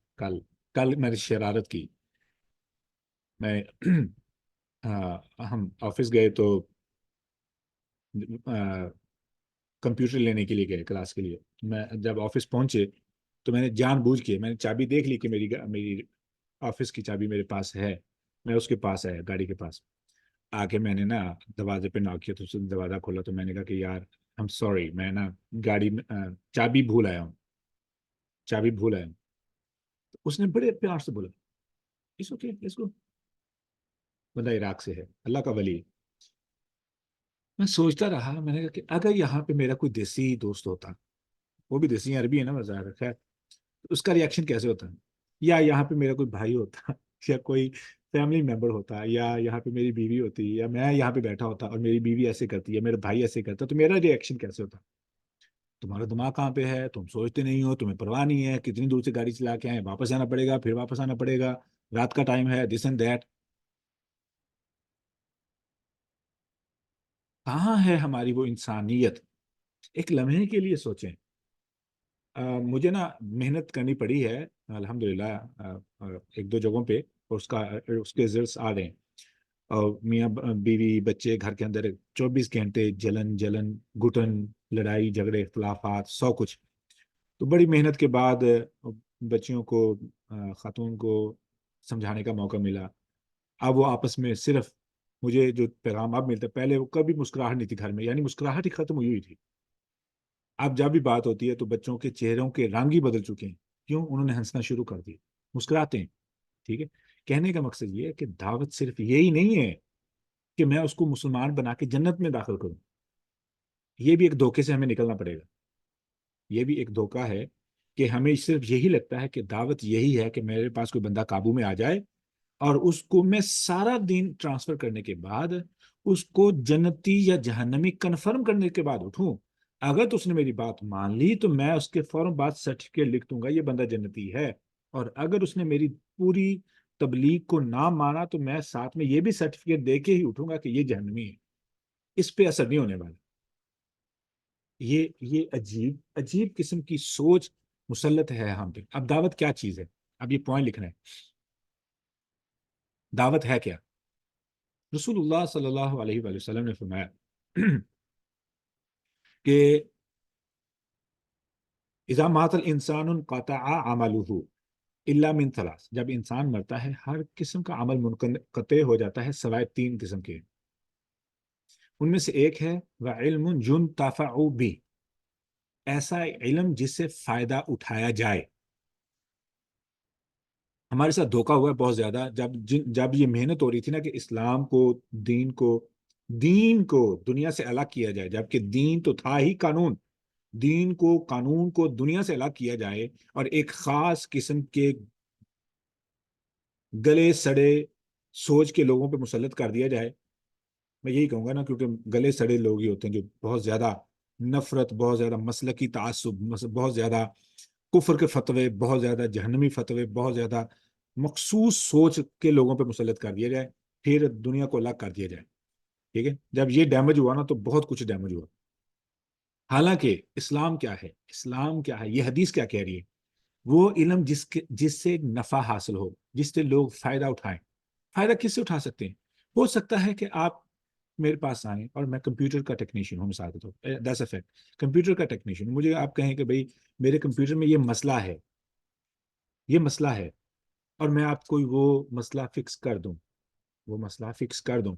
کل میں نے شرارت کی. میں ہم آفس گئے تو کمپیوٹر لینے کے لیے گئے کلاس کے لیے. میں جب آفس پہنچے تو میں نے جان بوجھ کے میں نے چابی دیکھ لی کہ میری آفس کی چابی میرے پاس ہے. میں اس کے پاس آیا گاڑی کے پاس آ کے میں نے نا دروازے پہ ناک کیا تو اس نے دروازہ کھولا. تو میں نے کہا کہ یار I'm sorry میں نا گاڑی میں چابی بھول آیا ہوں. تو اس نے بڑے پیار سے بولا اس اوکے اس کو. بندہ عراق سے ہے، اللہ کا ولی. میں سوچتا رہا، میں نے کہا کہ اگر یہاں پہ میرا کوئی دیسی دوست ہوتا، وہ بھی دیسی عربی ہے نا بظاہر، خیر اس کا ریئیکشن کیسے ہوتا، یا یہاں پہ میرا کوئی بھائی ہوتا یا کوئی فیملی ممبر ہوتا، یا یہاں پہ میری بیوی ہوتی، یا میں یہاں پہ بیٹھا ہوتا اور میری بیوی ایسے کرتی ہے، میرا بھائی ایسے کرتا، تو میرا ریئیکشن کیسے ہوتا؟ تمہارا دماغ کہاں پہ ہے؟ تم سوچتے نہیں ہو، تمہیں پرواہ نہیں ہے، کتنی دور سے گاڑی چلا کے آئے، واپس آنا پڑے گا، پھر واپس آنا پڑے گا، رات کا ٹائم ہے، دس اینڈ دیٹ. کہاں ہے ہماری وہ انسانیت؟ ایک لمحے کے لیے سوچیں. مجھے نا محنت کرنی پڑی ہے الحمدللہ ایک دو جگہوں پہ، اور اس کے رزلٹس آ رہے ہیں. اور میاں بیوی بچے گھر کے اندر 24 گھنٹے جلن گھٹن لڑائی جھگڑے اختلافات سو کچھ. تو بڑی محنت کے بعد بچیوں کو خاتون کو سمجھانے کا موقع ملا. اب وہ آپس میں صرف مجھے جو پیغام اب ملتا ہے، پہلے وہ کبھی مسکراہٹ نہیں تھی گھر میں، یعنی مسکراہٹ ہی ختم ہوئی تھی. اب جب بھی بات ہوتی ہے تو بچوں کے چہروں کے رنگ ہی بدل چکے ہیں. کیوں؟ انہوں نے ہنسنا شروع کر دیا، مسکراتے ہیں. ٹھیک ہے، کہنے کا مقصد یہ ہے کہ دعوت صرف یہی نہیں ہے کہ میں اس کو مسلمان بنا کے جنت میں داخل کروں. یہ بھی ایک دھوکے سے ہمیں نکلنا پڑے گا. یہ بھی ایک دھوکہ ہے کہ ہمیں صرف یہی لگتا ہے کہ دعوت یہی ہے کہ میرے پاس کوئی بندہ قابو میں آ جائے اور اس کو میں سارا دین ٹرانسفر کرنے کے بعد اس کو جنتی یا جہنمی کنفرم کرنے کے بعد اٹھوں. اگر تو اس نے میری بات مان لی تو میں اس کے فوراً بعد سرٹیفکیٹ لکھ دوں گا یہ بندہ جنتی ہے. اور اگر اس نے میری پوری تبلیغ کو نہ مانا تو میں ساتھ میں یہ بھی سرٹیفکیٹ دے کے ہی اٹھوں گا کہ یہ جہنمی ہے. اس پہ اثر نہیں ہونے والا. یہ عجیب قسم کی سوچ مسلط ہے ہم پہ. اب دعوت کیا چیز ہے؟ اب یہ پوائنٹ لکھنا ہے. دعوت ہے کیا؟ رسول اللہ صلی اللہ علیہ وآلہ وسلم نے فرمایا کہ اذا مات الانسان انقطع عمله الا من ثلاث. جب انسان مرتا ہے ہر قسم کا عمل منقطع ہو جاتا ہے سوائے 3 قسم کے. ان میں سے ایک ہے وعلم ينتفع به، ایسا علم جس سے فائدہ اٹھایا جائے. ہمارے ساتھ دھوکہ ہوا ہے بہت زیادہ. جب یہ محنت ہو رہی تھی نا کہ اسلام کو دین کو دنیا سے الگ کیا جائے، جبکہ دین تو تھا ہی قانون. دین کو قانون کو دنیا سے الگ کیا جائے اور ایک خاص قسم کے گلے سڑے سوچ کے لوگوں پہ مسلط کر دیا جائے. میں یہی کہوں گا نا، کیونکہ گلے سڑے لوگ ہی ہوتے ہیں جو بہت زیادہ نفرت، بہت زیادہ مسلکی تعصب، بہت زیادہ کفر کے فتوے، بہت زیادہ جہنمی فتوے، بہت زیادہ مخصوص سوچ کے لوگوں پہ مسلط کر دیا جائے، پھر دنیا کو الگ کر دیا جائے. ٹھیک ہے، جب یہ ڈیمیج ہوا نا تو بہت کچھ ڈیمیج ہوا. حالانکہ اسلام کیا ہے؟ اسلام کیا ہے؟ یہ حدیث کیا کہہ رہی ہے؟ وہ علم جس سے نفع حاصل ہو، جس سے لوگ فائدہ اٹھائیں. فائدہ کس سے اٹھا سکتے ہیں؟ ہو سکتا ہے کہ آپ میرے پاس آئیں اور میں کمپیوٹر کا ٹیکنیشین ہوں، مثال کے طور پر دیٹس اے فیکٹ، کمپیوٹر کا ٹیکنیشین. مجھے آپ کہیں کہ بھائی میرے کمپیوٹر میں یہ مسئلہ ہے اور میں آپ کو وہ مسئلہ فکس کر دوں.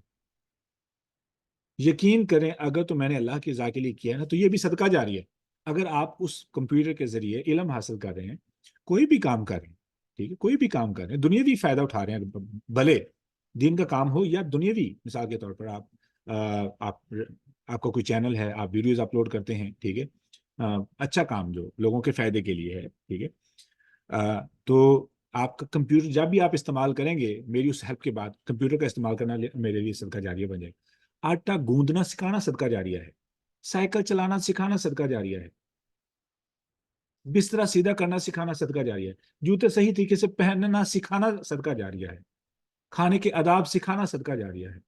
یقین کریں اگر تو میں نے اللہ کی رضا کے لیے کیا ہے نا تو یہ بھی صدقہ جاری ہے. اگر آپ اس کمپیوٹر کے ذریعے علم حاصل کر رہے ہیں، کوئی بھی کام کر رہے ہیں، ٹھیک ہے، کوئی بھی کام کر رہے ہیں، دنیاوی فائدہ اٹھا رہے ہیں، بھلے دین کا کام ہو یا دنیاوی. مثال کے طور پر آپ کا کوئی چینل ہے، آپ ویڈیوز اپلوڈ کرتے ہیں، ٹھیک ہے، اچھا کام جو لوگوں کے فائدے کے لیے ہے، ٹھیک ہے. تو آپ کا کمپیوٹر جب بھی آپ استعمال کریں گے، میری اس ہیلپ کے بعد کمپیوٹر کا استعمال کرنا میرے لیے صدقہ جاریہ بن جائے گا. آٹا گوندنا سکھانا صدقہ جاریہ ہے. سائیکل چلانا سکھانا صدقہ جاریہ ہے. بستر سیدھا کرنا سکھانا صدقہ جاریہ ہے. جوتے صحیح طریقے سے پہننا سکھانا صدقہ جاریہ ہے. کھانے کے آداب سکھانا صدقہ جاریہ ہے.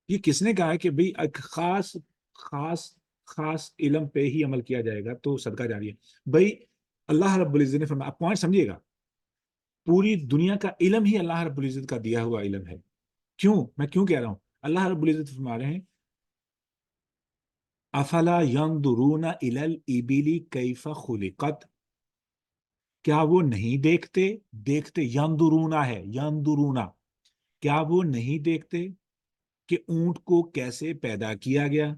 یہ کس نے کہا ہے کہ بھئی ایک خاص خاص خاص علم پہ ہی عمل کیا جائے گا تو صدقہ جاریہ ہے؟ بھئی اللہ رب العزت نے فرمایا، آپ پوائنٹ سمجھیے گا، پوری دنیا کا علم ہی اللہ رب العزت کا دیا ہوا علم ہے. میں کیوں کہہ رہا ہوں؟ اللہ رب العزت فرما رہے ہیں افلا ينظرون الى الابل کیف خلقت، کیا وہ نہیں دیکھتے ینظرونا ہے، ینظرونا، کیا وہ نہیں دیکھتے کہ اونٹ کو کیسے پیدا کیا گیا؟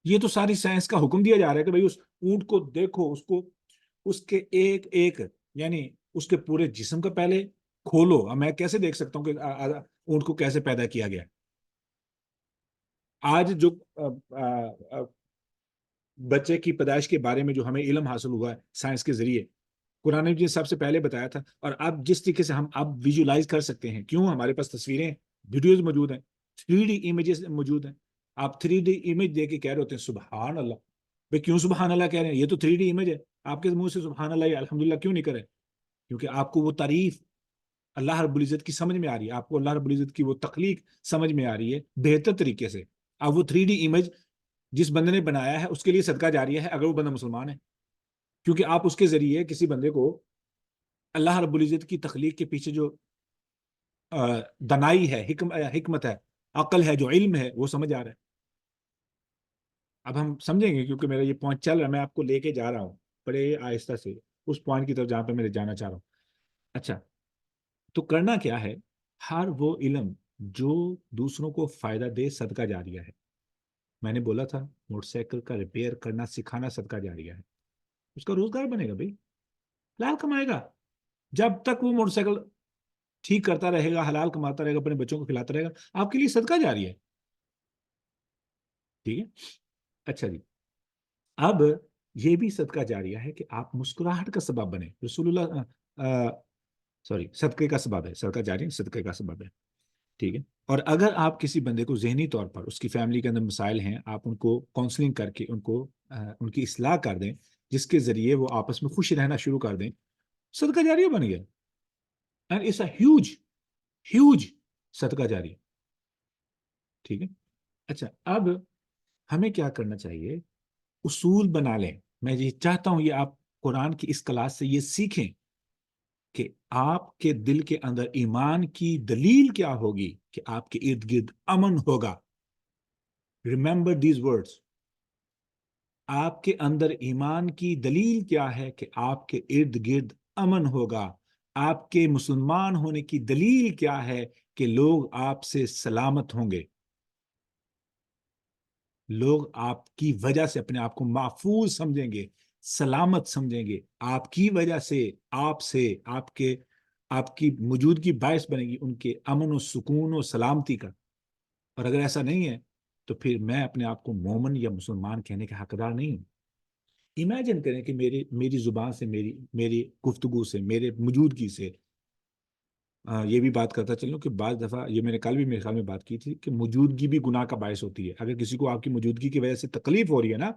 یہ تو ساری سائنس کا حکم دیا جا رہا ہے کہ بھئی اس اونٹ کو دیکھو، اس کے ایک ایک یعنی اس کے پورے جسم کا پہلے کھولو. میں کیسے دیکھ سکتا ہوں کہ اونٹ کو کیسے پیدا کیا گیا؟ آج جو بچے کی پیدائش کے بارے میں جو ہمیں علم حاصل ہوا ہے سائنس کے ذریعے، قرآن نے سب سے پہلے بتایا تھا. اور اب جس طریقے سے ہم اب ویژولائز کر سکتے ہیں، کیوں؟ ہمارے پاس تصویریں، ویڈیوز موجود ہیں، 3D امیجز موجود ہیں. آپ 3D امیج دے کے کہہ رہے ہوتے ہیں سبحان اللہ. بھئی کیوں سبحان اللہ کہہ رہے ہیں؟ یہ تو 3D امیج ہے. آپ کے منہ سے سبحان اللہ یا الحمدللہ کیوں نہیں کرے؟ کیونکہ آپ کو وہ تعریف اللہ رب العزت کی سمجھ میں آ رہی ہے، آپ کو اللہ رب العزت کی وہ تخلیق سمجھ میں آ رہی ہے بہتر طریقے سے. اب وہ 3D امیج جس بندے نے بنایا ہے اس کے لیے صدقہ جاریہ ہے اگر وہ بندہ مسلمان ہے، کیونکہ آپ اس کے ذریعے کسی بندے کو اللہ رب العزت کی تخلیق کے پیچھے جو دنائی ہے، حکمت ہے، عقل ہے، جو علم ہے، وہ سمجھ آ رہا ہے. اب ہم سمجھیں گے کیونکہ میرا یہ پوائنٹ چل رہا ہے، میں آپ کو لے کے جا رہا ہوں بڑے آہستہ سے اس پوائنٹ کی طرف جہاں پہ میں جانا چاہ رہا ہوں. اچھا، تو کرنا کیا ہے؟ ہر وہ علم جو دوسروں کو فائدہ دے صدقہ جاریہ ہے. میں نے بولا تھا موٹر سائیکل کا ریپیئر کرنا سکھانا صدقہ جاریہ ہے. اس کا روزگار بنے گا، بھائی حلال کمائے گا. جب تک وہ موٹر سائیکل ٹھیک کرتا رہے گا، حلال کماتا رہے گا، اپنے بچوں کو کھلاتا رہے گا، آپ کے لیے صدقہ جاریہ ہے. ٹھیک ہے. اچھا جی، اب یہ بھی صدقہ جاریہ ہے کہ آپ مسکراہٹ کا سبب بنے. رسول اللہ صدقے کا سبب ہے، صدقہ جاریہ صدقے کا سبب ہے. ٹھیک ہے. اور اگر آپ کسی بندے کو ذہنی طور پر اس کی فیملی کے اندر مسائل ہیں، آپ ان کو کاؤنسلنگ کر کے ان کی اصلاح کر دیں، جس کے ذریعے وہ آپس میں خوش رہنا شروع کر دیں، صدقہ جاریہ بن گیا. اینڈ اٹس اے ہیوج صدقہ جاریہ. ٹھیک ہے. اچھا، اب ہمیں کیا کرنا چاہیے؟ اصول بنا لیں. میں یہ چاہتا ہوں یہ آپ قرآن کی اس کلاس سے یہ سیکھیں کہ آپ کے دل کے اندر ایمان کی دلیل کیا ہوگی کہ آپ کے ارد گرد امن ہوگا. Remember these words. آپ کے اندر ایمان کی دلیل کیا ہے کہ آپ کے ارد گرد امن ہوگا. آپ کے مسلمان ہونے کی دلیل کیا ہے کہ لوگ آپ سے سلامت ہوں گے. لوگ آپ کی وجہ سے اپنے آپ کو محفوظ سمجھیں گے، سلامت سمجھیں گے. آپ کی وجہ سے آپ کی موجودگی باعث بنے گی ان کے امن و سکون و سلامتی کا. اور اگر ایسا نہیں ہے تو پھر میں اپنے آپ کو مومن یا مسلمان کہنے کا حقدار نہیں ہوں. امیجن کریں کہ میری زبان سے، میری گفتگو سے، میرے موجودگی سے یہ بھی بات کرتا چلوں کہ بعض دفعہ، یہ میں نے کل بھی میرے خیال میں بات کی تھی، کہ موجودگی بھی گناہ کا باعث ہوتی ہے. اگر کسی کو آپ کی موجودگی کی وجہ سے تکلیف ہو رہی ہے نا،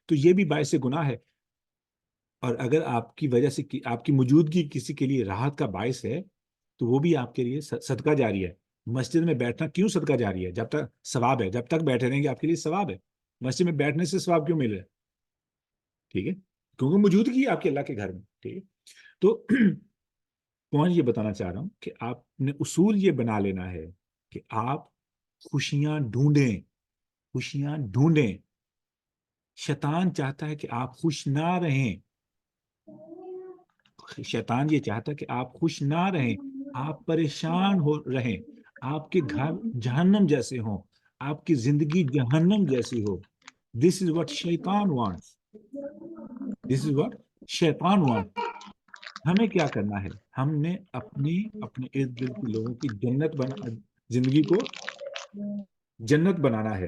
تو یہ بھی باعث گناہ ہے. اور اگر آپ کی وجہ سے آپ کی موجودگی کسی کے لیے راحت کا باعث ہے تو وہ بھی آپ کے لیے صدقہ جاریہ ہے. مسجد میں بیٹھنا کیوں صدقہ جاریہ ہے؟ جب تک ثواب ہے، جب تک بیٹھے رہیں گے آپ کے لیے ثواب ہے. مسجد میں بیٹھنے سے ثواب کیوں مل رہا ہے؟ ٹھیک ہے، کیونکہ موجودگی آپ کے اللہ کے گھر میں. ٹھیک ہے. تو پوائنٹ یہ بتانا چاہ رہا ہوں کہ آپ نے اصول یہ بنا لینا ہے کہ آپ خوشیاں ڈھونڈیں. شیطان چاہتا ہے کہ آپ خوش نہ رہیں. شیطان یہ چاہتا ہے کہ آپ خوش نہ رہیں، آپ پریشان رہیں، آپ کے گھر جہنم جیسے ہوں، آپ کی زندگی جہنم جیسی ہو. This is what شیطان wants. This is what شیطان wants. ہمیں کیا کرنا ہے؟ ہم نے اپنے ارد گرد کے لوگوں کی زندگی کو جنت بنانا ہے.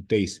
23,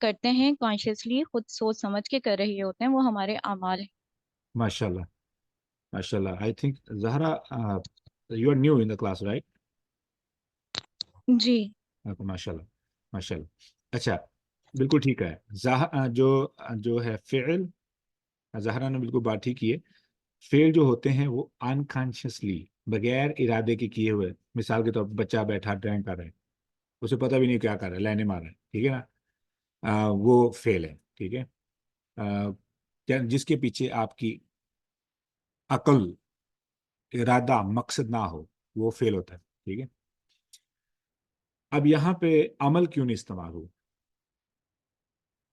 کرتے ہیں کانشیسلی، خود سوچ سمجھ کے کر رہے ہوتے ہیں، وہ ہمارے اعمال ہیں۔ ماشاءاللہ ماشاءاللہ. I think Zahra, you are new in the class, right? جی ماشاءاللہ ماشاءاللہ. اچھا بالکل ٹھیک ہے. جو ہے فعل، زہرا نے بالکل بات ٹھیک کی ہے. فعل جو ہوتے ہیں وہ انکانشیسلی، بغیر ارادے کے کیے ہوئے. مثال کے طور پر بچہ بیٹھا ڈرائنگ کر رہا ہے، اسے پتہ بھی نہیں کیا کر رہا ہے، لائنیں مار رہا ہے، ٹھیک ہے نا، وہ فعل ہے. ٹھیک ہے، جس کے پیچھے آپ کی عقل، ارادہ، مقصد نہ ہو، وہ فعل ہوتا ہے. ٹھیک ہے. اب یہاں پہ عمل کیوں نہیں استعمال ہوا؟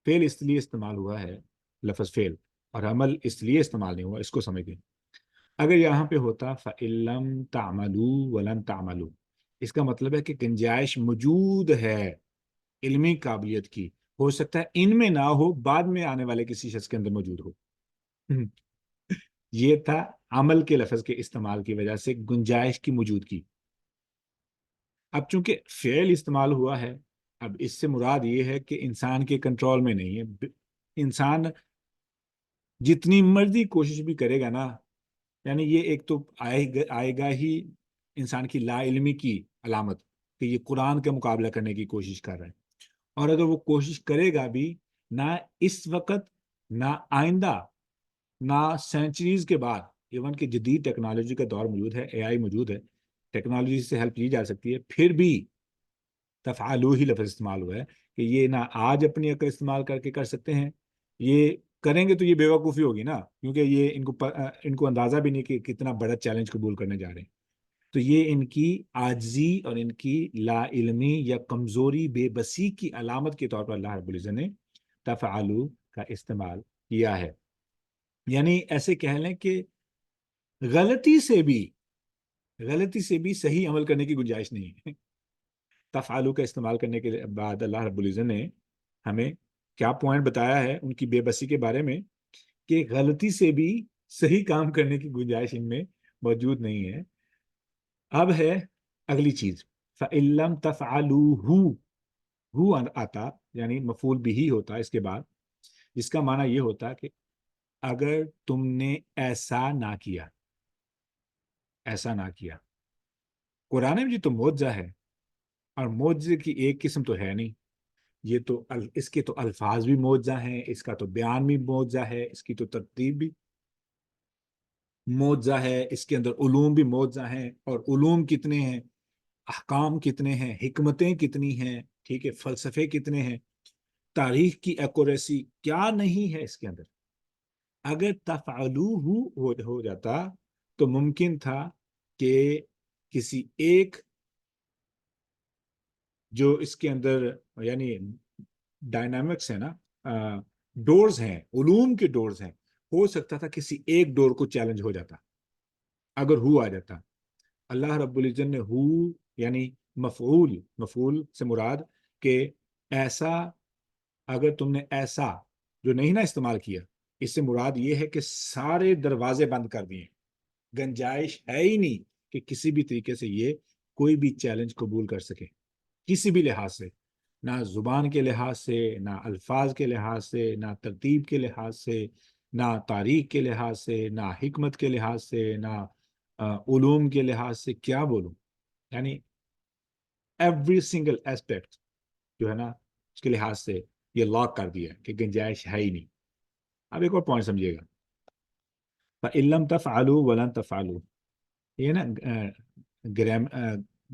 فعل اس لیے استعمال ہوا ہے، لفظ فعل، اور عمل اس لیے استعمال نہیں ہوا. اس کو سمجھیں. اگر یہاں پہ ہوتا فَإِلَّمْ تَعْمَلُوا وَلَمْ تَعْمَلُوا، اس کا مطلب ہے کہ گنجائش موجود ہے علمی قابلیت کی. ہو سکتا ہے ان میں نہ ہو، بعد میں آنے والے کسی شخص کے اندر موجود ہو. یہ تھا عمل کے لفظ کے استعمال کی وجہ سے گنجائش کی موجودگی. اب چونکہ فعل استعمال ہوا ہے، اب اس سے مراد یہ ہے کہ انسان کے کنٹرول میں نہیں ہے. انسان جتنی مرضی کوشش بھی کرے گا نا، یعنی یہ ایک تو آئے گا ہی انسان کی لا علمی کی علامت کہ یہ قرآن کا مقابلہ کرنے کی کوشش کر رہا ہے. اور اگر وہ کوشش کرے گا بھی، نہ اس وقت، نہ آئندہ، نہ سینچریز کے بعد، ایون کہ جدید ٹیکنالوجی کا دور موجود ہے، اے آئی موجود ہے، ٹیکنالوجی سے ہیلپ لی جا سکتی ہے، پھر بھی تفعلوا ہی لفظ استعمال ہوا ہے کہ یہ نہ آج اپنی عقل استعمال کر کے کر سکتے ہیں. یہ کریں گے تو یہ بیوقوفی ہوگی نا، کیونکہ یہ ان کو اندازہ بھی نہیں کہ کتنا بڑا چیلنج قبول کرنے جا رہے ہیں. تو یہ ان کی عاجزی اور ان کی لا علمی یا کمزوری، بے بسی کی علامت کے طور پر اللہ رب العزت نے تفعلوا کا استعمال کیا ہے. یعنی ایسے کہہ لیں کہ غلطی سے بھی صحیح عمل کرنے کی گنجائش نہیں ہے. تفعلوا کا استعمال کرنے کے بعد اللہ رب العزت نے ہمیں کیا پوائنٹ بتایا ہے ان کی بے بسی کے بارے میں، کہ غلطی سے بھی صحیح کام کرنے کی گنجائش ان میں موجود نہیں ہے. اب ہے اگلی چیز، فَإِلَّمْ تَفْعَلُوا، ہو آتا یعنی مفعول بھی ہوتا اس کے بعد، جس کا معنی یہ ہوتا کہ اگر تم نے ایسا نہ کیا. قرآن میں تو معجزہ ہے، اور معجزے کی ایک قسم تو ہے نہیں، یہ تو اس کے تو الفاظ بھی معجزہ ہیں، اس کا تو بیان بھی معجزہ ہے، اس کی تو ترتیب بھی معجزہ ہے، اس کے اندر علوم بھی معجزہ ہیں. اور علوم کتنے ہیں، احکام کتنے ہیں، حکمتیں کتنی ہیں، ٹھیک ہے، فلسفے کتنے ہیں، تاریخ کی ایکوریسی کیا نہیں ہے اس کے اندر. اگر تفعلوہ ہو جاتا تو ممکن تھا کہ کسی ایک جو اس کے اندر یعنی ڈائنامکس ہے نا، ڈورز ہیں، علوم کے ڈورز ہیں، ہو سکتا تھا کسی ایک ڈور کو چیلنج ہو جاتا اگر ہو آ جاتا. اللہ رب العزت نے ہو یعنی مفعول سے مراد کہ ایسا، اگر تم نے ایسا جو نہیں نا استعمال کیا، اس سے مراد یہ ہے کہ سارے دروازے بند کر دیے، گنجائش ہے ہی نہیں کہ کسی بھی طریقے سے یہ کوئی بھی چیلنج قبول کر سکے، کسی بھی لحاظ سے، نہ زبان کے لحاظ سے، نہ الفاظ کے لحاظ سے، نہ ترتیب کے لحاظ سے، نہ تاریخ کے لحاظ سے، نہ حکمت کے لحاظ سے، نہ علوم کے لحاظ سے. کیا بولوں، یعنی ایوری سنگل ایسپیکٹ جو ہے نا اس کے لحاظ سے یہ لاک کر دیا کہ گنجائش ہے ہی نہیں. اب ایک اور پوائنٹ سمجھیے گا، فَإِن لَمْ تَفْعَلُوا وَلَن تَفْعَلُوا، یہ نا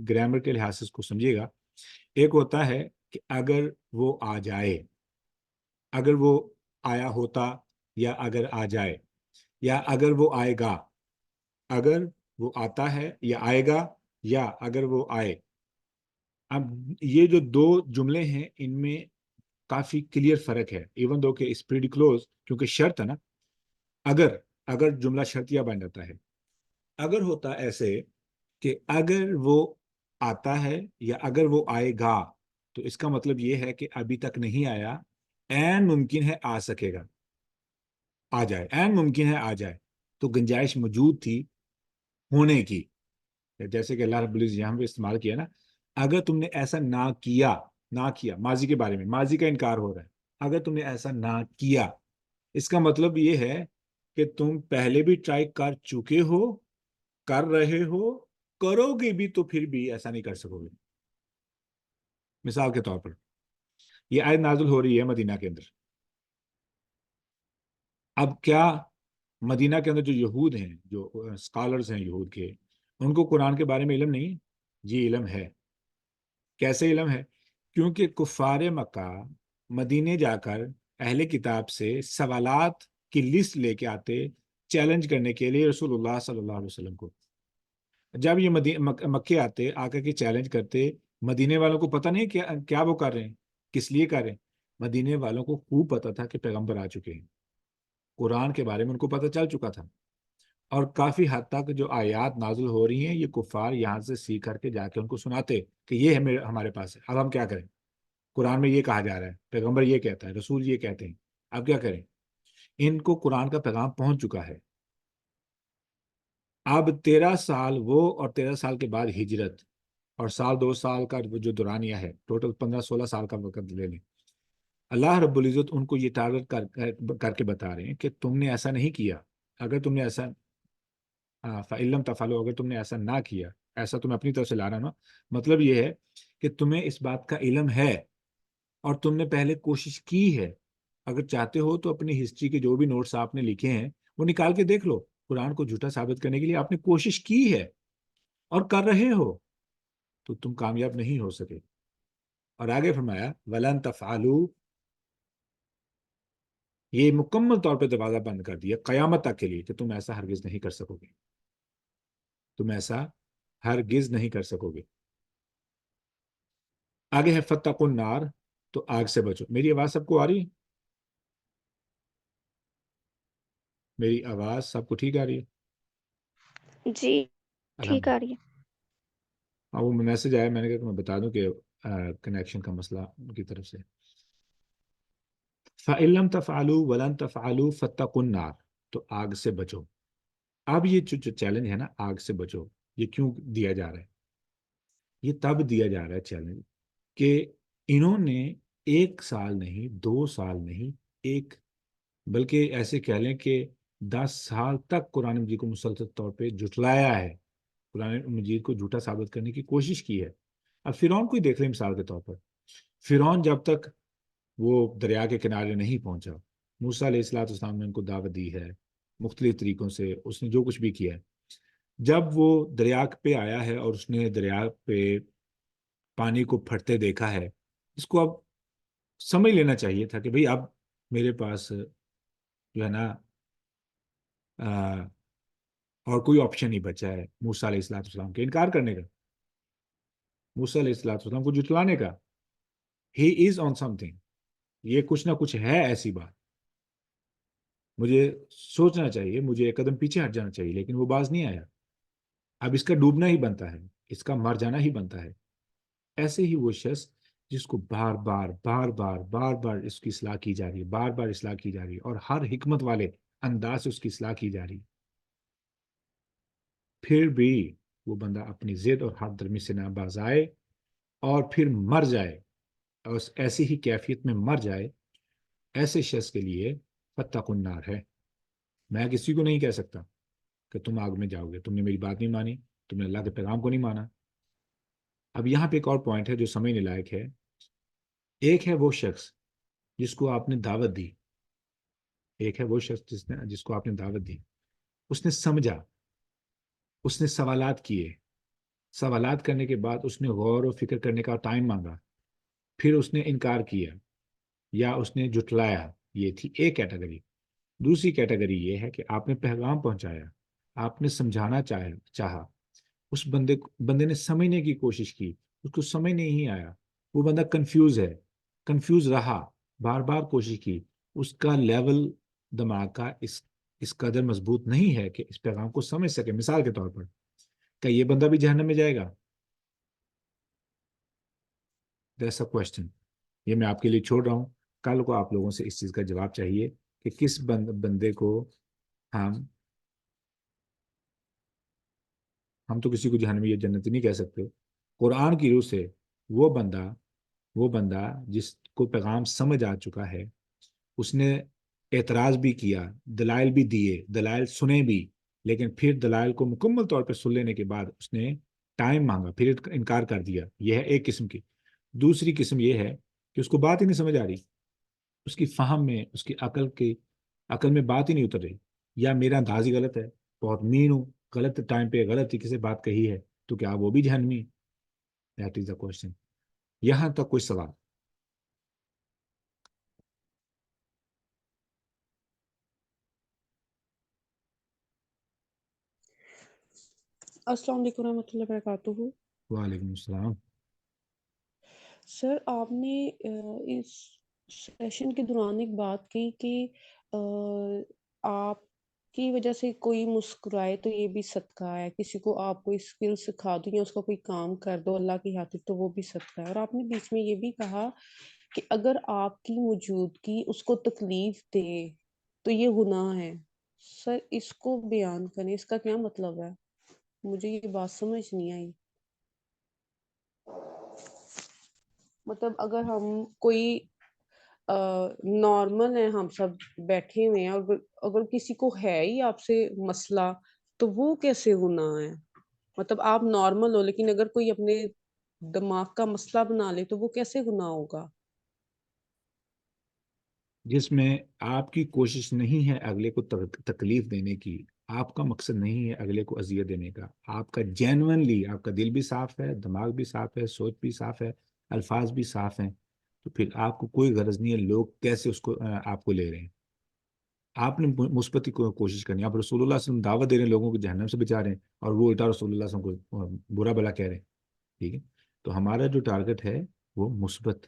گرامر کے لحاظ سے اس کو سمجھیے گا. ایک ہوتا ہے کہ اگر وہ آ جائے، اگر وہ آیا ہوتا، یا اگر آ جائے، یا اگر وہ آئے گا، اگر وہ آتا ہے یا آئے گا، یا اگر وہ آئے. اب یہ جو دو جملے ہیں ان میں کافی کلیئر فرق ہے، ایون دو کہ اس پریٹی کلوز، کیونکہ شرط ہے نا، اگر جملہ شرطیہ بن جاتا ہے. اگر ہوتا ایسے کہ اگر وہ آتا ہے یا اگر وہ آئے گا، تو اس کا مطلب یہ ہے کہ ابھی تک نہیں آیا، عین ممکن ہے آ سکے گا، آ جائے، عین ممکن ہے آ جائے. تو گنجائش موجود تھی ہونے کی، جیسے کہ اللہ رب العزت یہاں پہ استعمال کیا نا، اگر تم نے ایسا نہ کیا، ماضی کے بارے میں، ماضی کا انکار ہو رہا ہے، اگر تم نے ایسا نہ کیا. اس کا مطلب یہ ہے کہ تم پہلے بھی ٹرائی کر چکے ہو, کر رہے ہو, کرو گے بھی تو پھر بھی ایسا نہیں کر سکو گے. مثال کے طور پر یہ آیت نازل ہو رہی ہے مدینہ کے اندر. اب کیا مدینہ کے اندر جو یہود ہیں, جو اسکالرز ہیں یہود کے, ان کو قرآن کے بارے میں علم نہیں؟ جی علم ہے. کیسے علم ہے؟ کیونکہ کفار مکہ مدینے جا کر اہل کتاب سے سوالات کی لسٹ لے کے آتے چیلنج کرنے کے لیے رسول اللہ صلی اللہ علیہ وسلم کو. جب یہ مکے آتے, آ کر کے چیلنج کرتے, مدینے والوں کو پتہ نہیں کیا وہ کر رہے ہیں, کس لیے کر رہے ہیں. مدینے والوں کو خوب پتہ تھا کہ پیغمبر آ چکے ہیں, قرآن کے بارے میں ان کو پتہ چل چکا تھا, اور کافی حد تک جو آیات نازل ہو رہی ہیں یہ کفار یہاں سے سیکھ کر کے جا کے ان کو سناتے کہ یہ ہمارے پاس ہے, اب ہم کیا کریں, قرآن میں یہ کہا جا رہا ہے, پیغمبر یہ کہتا ہے, رسول یہ کہتے ہیں, اب کیا کریں. ان کو قرآن کا پیغام پہنچ چکا ہے. اب 13 سال وہ اور 13 سال کے بعد ہجرت اور سال 2 سال کا جو دورانیہ ہے, ٹوٹل 15-16 سال کا وقت لے لیں. اللہ رب العزت ان کو یہ ٹارگٹ کر کے بتا رہے ہیں کہ تم نے ایسا نہیں کیا. اگر تم نے ایسا فَإِلَّمْ تَفْعَلُوا, اگر تم نے ایسا نہ کیا, ایسا تم اپنی طرف سے لا رہا نا, مطلب یہ ہے کہ تمہیں اس بات کا علم ہے اور تم نے پہلے کوشش کی ہے. اگر چاہتے ہو تو اپنی ہسٹری کے جو بھی نوٹس آپ نے لکھے ہیں وہ نکال کے دیکھ لو. قرآن کو جھوٹا ثابت کرنے کے لیے آپ نے کوشش کی ہے اور کر رہے ہو, تو تم کامیاب نہیں ہو سکے. اور آگے فرمایا وَلَن تَفْعَلُوا, یہ مکمل طور پہ دروازہ بند کر دیا قیامت تک کے لیے کہ تم ایسا ہرگز نہیں کر سکو گے, تم ایسا ہرگز نہیں کر سکو گے. آگے ہے فَاتَّقُوا النَّارَ, تو آگ سے بچو. میری آواز سب کو آ رہی ہے؟ میری آواز سب کو ٹھیک آ رہی ہے؟ جی ٹھیک آ رہی ہے. وہ میسج آیا, میں نے کہا کہ میں بتا دوں کہ کنیکشن کا مسئلہ ان کی طرف سے. فَإِن لَمْ تَفْعَلُوا وَلَن تَفْعَلُوا فَاتَّقُوا النَّارَ, تو آگ سے بچو. اب یہ جو چیلنج ہے نا, آگ سے بچو, یہ کیوں دیا جا رہا ہے؟ یہ تب دیا جا رہا ہے چیلنج کہ انہوں نے 1 سال نہیں, 2 سال نہیں, بلکہ ایسے کہہ لیں کہ 10 سال تک قرآن مجید کو مسلسل طور پہ جھٹلایا ہے, قرآن مجید کو جھوٹا ثابت کرنے کی کوشش کی ہے. اب فرعون کو ہی دیکھ لیں مثال کے طور پر. فرعون جب تک وہ دریا کے کنارے نہیں پہنچا, موسیٰ علیہ السلام نے ان کو دعوت دی ہے مختلف طریقوں سے, اس نے جو کچھ بھی کیا ہے. جب وہ دریا پہ آیا ہے اور اس نے دریا پہ پانی کو پھٹتے دیکھا ہے, اس کو اب سمجھ لینا چاہیے تھا کہ بھئی اب میرے پاس جو ہے نا اور کوئی آپشن نہیں بچا ہے موسیٰ علیہ السلام کے انکار کرنے کا, موسیٰ علیہ السلام کو جھٹلانے کا. ہی از آن سم تھنگ, یہ کچھ نہ کچھ ہے ایسی بات, مجھے سوچنا چاہیے, مجھے ایک قدم پیچھے ہٹ جانا چاہیے, لیکن وہ باز نہیں آیا. اب اس کا ڈوبنا ہی بنتا ہے, اس کا مر جانا ہی بنتا ہے. ایسے ہی وہ شخص جس کو بار بار اس کی اصلاح کی جا رہی ہے, بار بار اصلاح کی جا رہی ہے, اور ہر حکمت والے انداز سے اس کی اصلاح کی جا رہی ہے, پھر بھی وہ بندہ اپنی ضد اور حد درمی سے نہ باز آئے اور پھر مر جائے, اور ایسی ہی کیفیت میں مر جائے, ایسے شخص کے لیے فَاتَّقُوا النَّارَ ہے. میں کسی کو نہیں کہہ سکتا کہ تم آگ میں جاؤ گے, تم نے میری بات نہیں مانی, تم نے اللہ کے پیغام کو نہیں مانا. اب یہاں پہ ایک اور پوائنٹ ہے جو سمجھنے لائق ہے. ایک ہے وہ شخص جس کو آپ نے دعوت دی, ایک ہے وہ شخص جس کو آپ نے دعوت دی, اس نے سمجھا, اس نے سوالات کیے, سوالات کرنے کے بعد اس نے غور و فکر کرنے کا ٹائم مانگا, پھر اس نے انکار کیا یا اس نے جھٹلایا. یہ تھی ایک کیٹیگری. دوسری کیٹیگری یہ ہے کہ آپ نے پیغام پہنچایا, آپ نے سمجھانا چاہا, اس بندے نے سمجھنے کی کوشش کی, اس کو سمجھ نہیں آیا, وہ بندہ کنفیوز ہے, کنفیوز رہا, بار بار کوشش کی, اس کا لیول دماغ کا اس قدر مضبوط نہیں ہے کہ اس پیغام کو سمجھ سکے. مثال کے طور پر کیا یہ بندہ بھی جہنم میں جائے گا؟ That's a question. یہ میں آپ کے لیے چھوڑ رہا ہوں, کل کو آپ لوگوں سے اس چیز کا جواب چاہیے کہ کس بندے کو ہم تو کسی کو جہنمی یا جنتی نہیں کہہ سکتے. قرآن کی روح سے وہ بندہ جس کو پیغام سمجھ آ چکا ہے, اس نے اعتراض بھی کیا, دلائل بھی دیے, دلائل سنے بھی, لیکن پھر دلائل کو مکمل طور پہ سن لینے کے بعد اس نے ٹائم مانگا, پھر انکار کر دیا. یہ ہے ایک قسم کی. دوسری قسم یہ ہے کہ اس کو بات ہی نہیں سمجھ آ رہی, اس کی فہم میں, اس کی عقل میں بات ہی نہیں اتر رہی, یا میرا انداز ہی غلط ہے, بہت مین ہوں, غلط ٹائم پہ غلط طریقے سے بات کہی ہے, تو کیا وہ بھی جہنمی؟ That is the question. یہاں تک کوئی سوال؟ السلام علیکم ورحمۃ اللہ وبرکاتہ. وعلیکم السلام. سر آپ نے اس سیشن کے دوران ایک بات کی کہ آپ کی وجہ سے کوئی مسکرائے تو یہ بھی صدقہ ہے, کسی کو آپ کوئی اسکل سکھا دو یا اس کا کوئی کام کر دو اللہ کی خاطر تو وہ بھی صدقہ ہے. اور آپ نے بیچ میں یہ بھی کہا کہ اگر آپ کی موجودگی اس کو تکلیف دے تو یہ گناہ ہے. سر اس کو بیان کریں, اس کا کیا مطلب ہے؟ مجھے یہ بات سمجھ نہیں آئی. مطلب اگر ہم کوئی نارمل ہیں, ہم سب بیٹھے ہوئے ہیں, اور اگر کسی کو ہے ہی آپ سے مسئلہ تو وہ کیسے گناہ ہے؟ مطلب آپ نارمل ہو لیکن اگر کوئی اپنے دماغ کا مسئلہ بنا لے تو وہ کیسے گناہ ہوگا؟ جس میں آپ کی کوشش نہیں ہے اگلے کو تکلیف دینے کی, آپ کا مقصد نہیں ہے اگلے کو اذیت دینے کا, آپ کا جینونلی, آپ کا دل بھی صاف ہے, دماغ بھی صاف ہے, سوچ بھی صاف ہے, الفاظ بھی صاف ہیں, تو پھر آپ کو کوئی غرض نہیں ہے لوگ کیسے اس کو آپ کو لے رہے ہیں. آپ نے مثبت کوشش کرنی ہے. آپ رسول اللہ صلی اللہ علیہ وسلم دعوت دے رہے ہیں, لوگوں کو جہنم سے بچا رہے ہیں, اور وہ الٹا رسول اللہ صلی اللہ علیہ وسلم کو برا بلا کہہ رہے ہیں. ٹھیک ہے, تو ہمارا جو ٹارگٹ ہے وہ مثبت,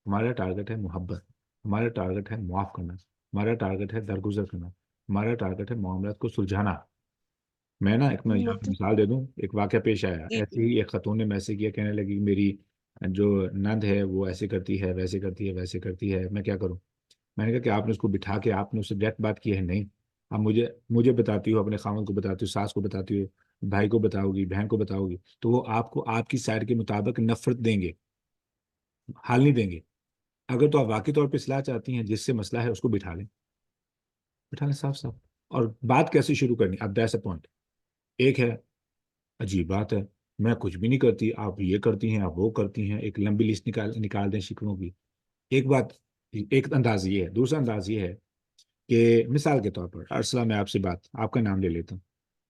ہمارا ٹارگٹ ہے محبت, ہمارا ٹارگٹ ہے معاف کرنا, ہمارا ٹارگٹ ہے درگزر کرنا, ہمارا ٹارگٹ ہے معاملات کو سلجھانا. میں نا ایک یہاں پہ مطلب مثال دے دوں, ایک واقعہ پیش آیا, ایسے ہی ایک خاتون نے میسج کیا, کہنے لگی میری جو نند ہے وہ ایسے کرتی ہے, ویسے کرتی ہے, ویسے کرتی ہے, میں کیا کروں؟ میں نے کہا کہ آپ نے اس کو بٹھا کے آپ نے اس سے ڈائریکٹ بات کی ہے؟ نہیں. اب مجھے بتاتی ہو, اپنے خاوند کو بتاتی ہو, ساس کو بتاتی ہو, بھائی کو بتاؤ گی, بہن کو بتاؤ گی, تو وہ آپ کو آپ کی سائڈ کے مطابق نفرت دیں گے, حل نہیں دیں گے. اگر تو آپ واقعی طور پہ اصلاح چاہتی ہیں, جس سے مسئلہ ہے اس کو بٹھا لیں صاف صاف. اور بات کیسے شروع کرنی, اب دیٹس اے پوائنٹ. ایک ہے عجیب بات ہے, میں کچھ بھی نہیں کرتی, آپ یہ کرتی ہیں, آپ وہ کرتی ہیں, ایک لمبی لسٹ نکال دیں شکلوں کی. ایک بات, ایک انداز یہ ہے. دوسرا انداز یہ ہے کہ مثال کے طور پر ارسلہ, میں آپ سے آپ کا نام لے لیتا ہوں.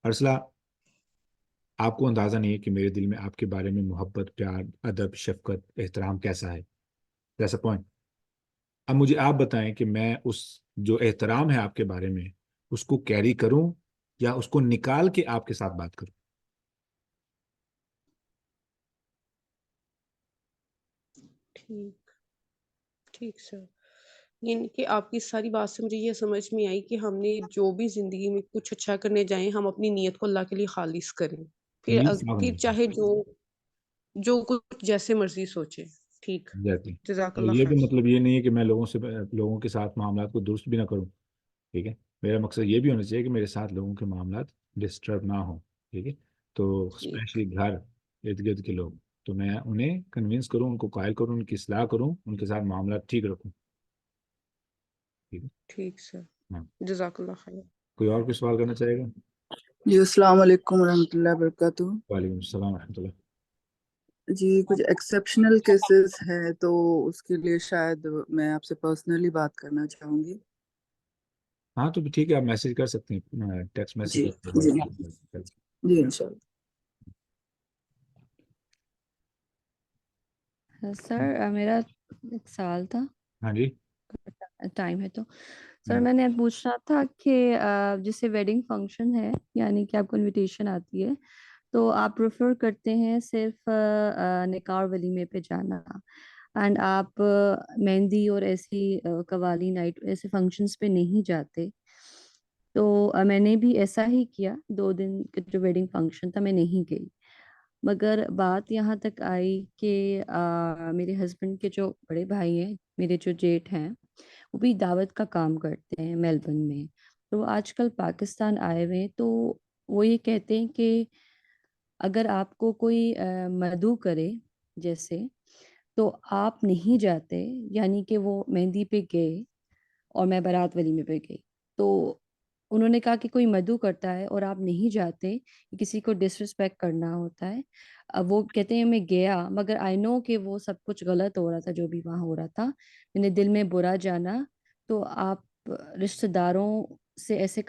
ارسلہ, آپ کو اندازہ نہیں ہے کہ میرے دل میں آپ کے بارے میں محبت, پیار, ادب, شفقت, احترام کیسا ہے. That's a point. اب مجھے آپ بتائیں کہ میں اس جو احترام ہے آپ کے بارے میں, اس کو کیری کروں یا اس کو نکال کے آپ کے ساتھ بات کروں. ٹھیک سر. یعنی کہ آپ کی ساری بات سے مجھے یہ سمجھ میں آئی کہ ہم نے جو بھی زندگی میں کچھ اچھا کرنے جائیں, ہم اپنی نیت کو اللہ کے لیے خالص کریں, پھر چاہے جو کچھ جیسے مرضی سوچے. ٹھیک, جاتی. جزاک اور اللہ یہ بھی خیر. مطلب یہ نہیں ہے کہ میں لوگوں کے ساتھ معاملات کو درست بھی نہ کروں. ٹھیک ہے, میرا مقصد یہ بھی ہونا چاہیے کہ میرے ساتھ لوگوں کے معاملات ڈسٹرب نہ ہوں. ٹھیک ہے, تو ٹھیک اسپیشلی گھر ارد گرد کے لوگ, تو میں انہیں کنونس کروں, ان کو قائل کروں, ان کی اصلاح کروں, ان کے ساتھ معاملات ٹھیک رکھوں. ٹھیک ہے, ٹھیک سر, ہاں. جزاک اللہ خیر. کوئی اور کوئی سوال کرنا چاہے گا؟ جی السلام علیکم ورحمۃ اللہ وبرکاتہ. وعلیکم السلام ورحمۃ اللہ. جی کچھ ایکسیپشنل کیسز ہیں تو اس کے لیے شاید میں آپ سے پرسنلی بات کرنا چاہوں گی. ہاں تو ٹھیک ہے, آپ میسج کر سکتے ہیں, ٹیکسٹ میسج جی کر جی سکتے ہیں. جی انشاءاللہ. سر میرا ایک سوال تھا. ہاں جی. ٹائم ہے تو سر میں نے پوچھنا تھا کہ جیسے ویڈنگ فنکشن ہے, یعنی کہ آپ کو انویٹیشن آتی ہے, تو آپ پریفر کرتے ہیں صرف نکاح اور ولیمے پہ جانا, اینڈ آپ مہندی اور ایسی قوالی نائٹ ایسے فنکشنز پہ نہیں جاتے. تو میں نے بھی ایسا ہی کیا, 2 دن کا جو ویڈنگ فنکشن تھا میں نہیں گئی. مگر بات یہاں تک آئی کہ میرے ہسبینڈ کے جو بڑے بھائی ہیں, میرے جو جیٹھ ہیں, وہ بھی دعوت کا کام کرتے ہیں میلبرن میں. تو وہ آج کل پاکستان آئے ہوئے ہیں, تو وہ یہ کہتے ہیں کہ اگر آپ کو کوئی مدعو کرے جیسے, تو آپ نہیں جاتے، یعنی کہ وہ مہندی پہ گئے اور میں بارات ولیمے پہ گئی، تو انہوں نے کہا کہ کوئی مدعو کرتا ہے اور آپ نہیں جاتے، کسی کو ڈس رسپیکٹ کرنا ہوتا ہے۔ اب وہ کہتے ہیں میں گیا، مگر آئی نو کہ وہ سب کچھ غلط ہو رہا تھا جو بھی وہاں ہو رہا تھا، میں نے دل میں برا جانا۔ تو آپ رشتہ داروں سے ایسے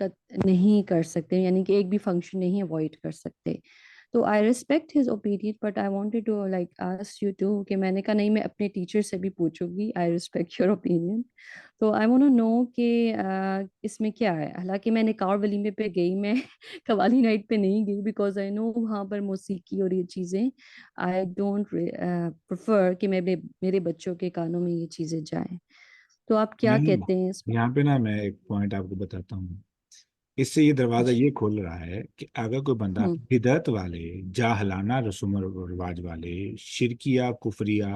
نہیں کر سکتے، یعنی کہ ایک بھی فنکشن نہیں اوائڈ کر سکتے۔ تو I respect his opinion, but I wanted to like ask you too, کہ میں نے کہا نہیں میں اپنے ٹیچر سے بھی پوچھوں گی، آئی ریسپیکٹ یور اوپینین۔ تو آئی وانٹ ٹو نو کہ اس میں کیا ہے۔ حالانکہ میں نکاح ولیمے پہ گئی، میں قوالی نائٹ پہ نہیں گئی، بیکاز آئی نو وہاں پر موسیقی اور یہ چیزیں آئی ڈونٹ پریفر کہ میرے بچوں کے کانوں میں یہ چیزیں جائیں۔ تو آپ کیا نہیں، کہتے ہیں اس پہ؟ یہاں پہ نا میں ایک پوائنٹ آپ کو بتاتا ہوں، اس سے یہ دروازہ جی۔ یہ کھول رہا ہے کہ اگر کوئی بندہ ہوں بدعت والے، جاہلانہ رسوم و رواج والے، شرکیہ کفریہ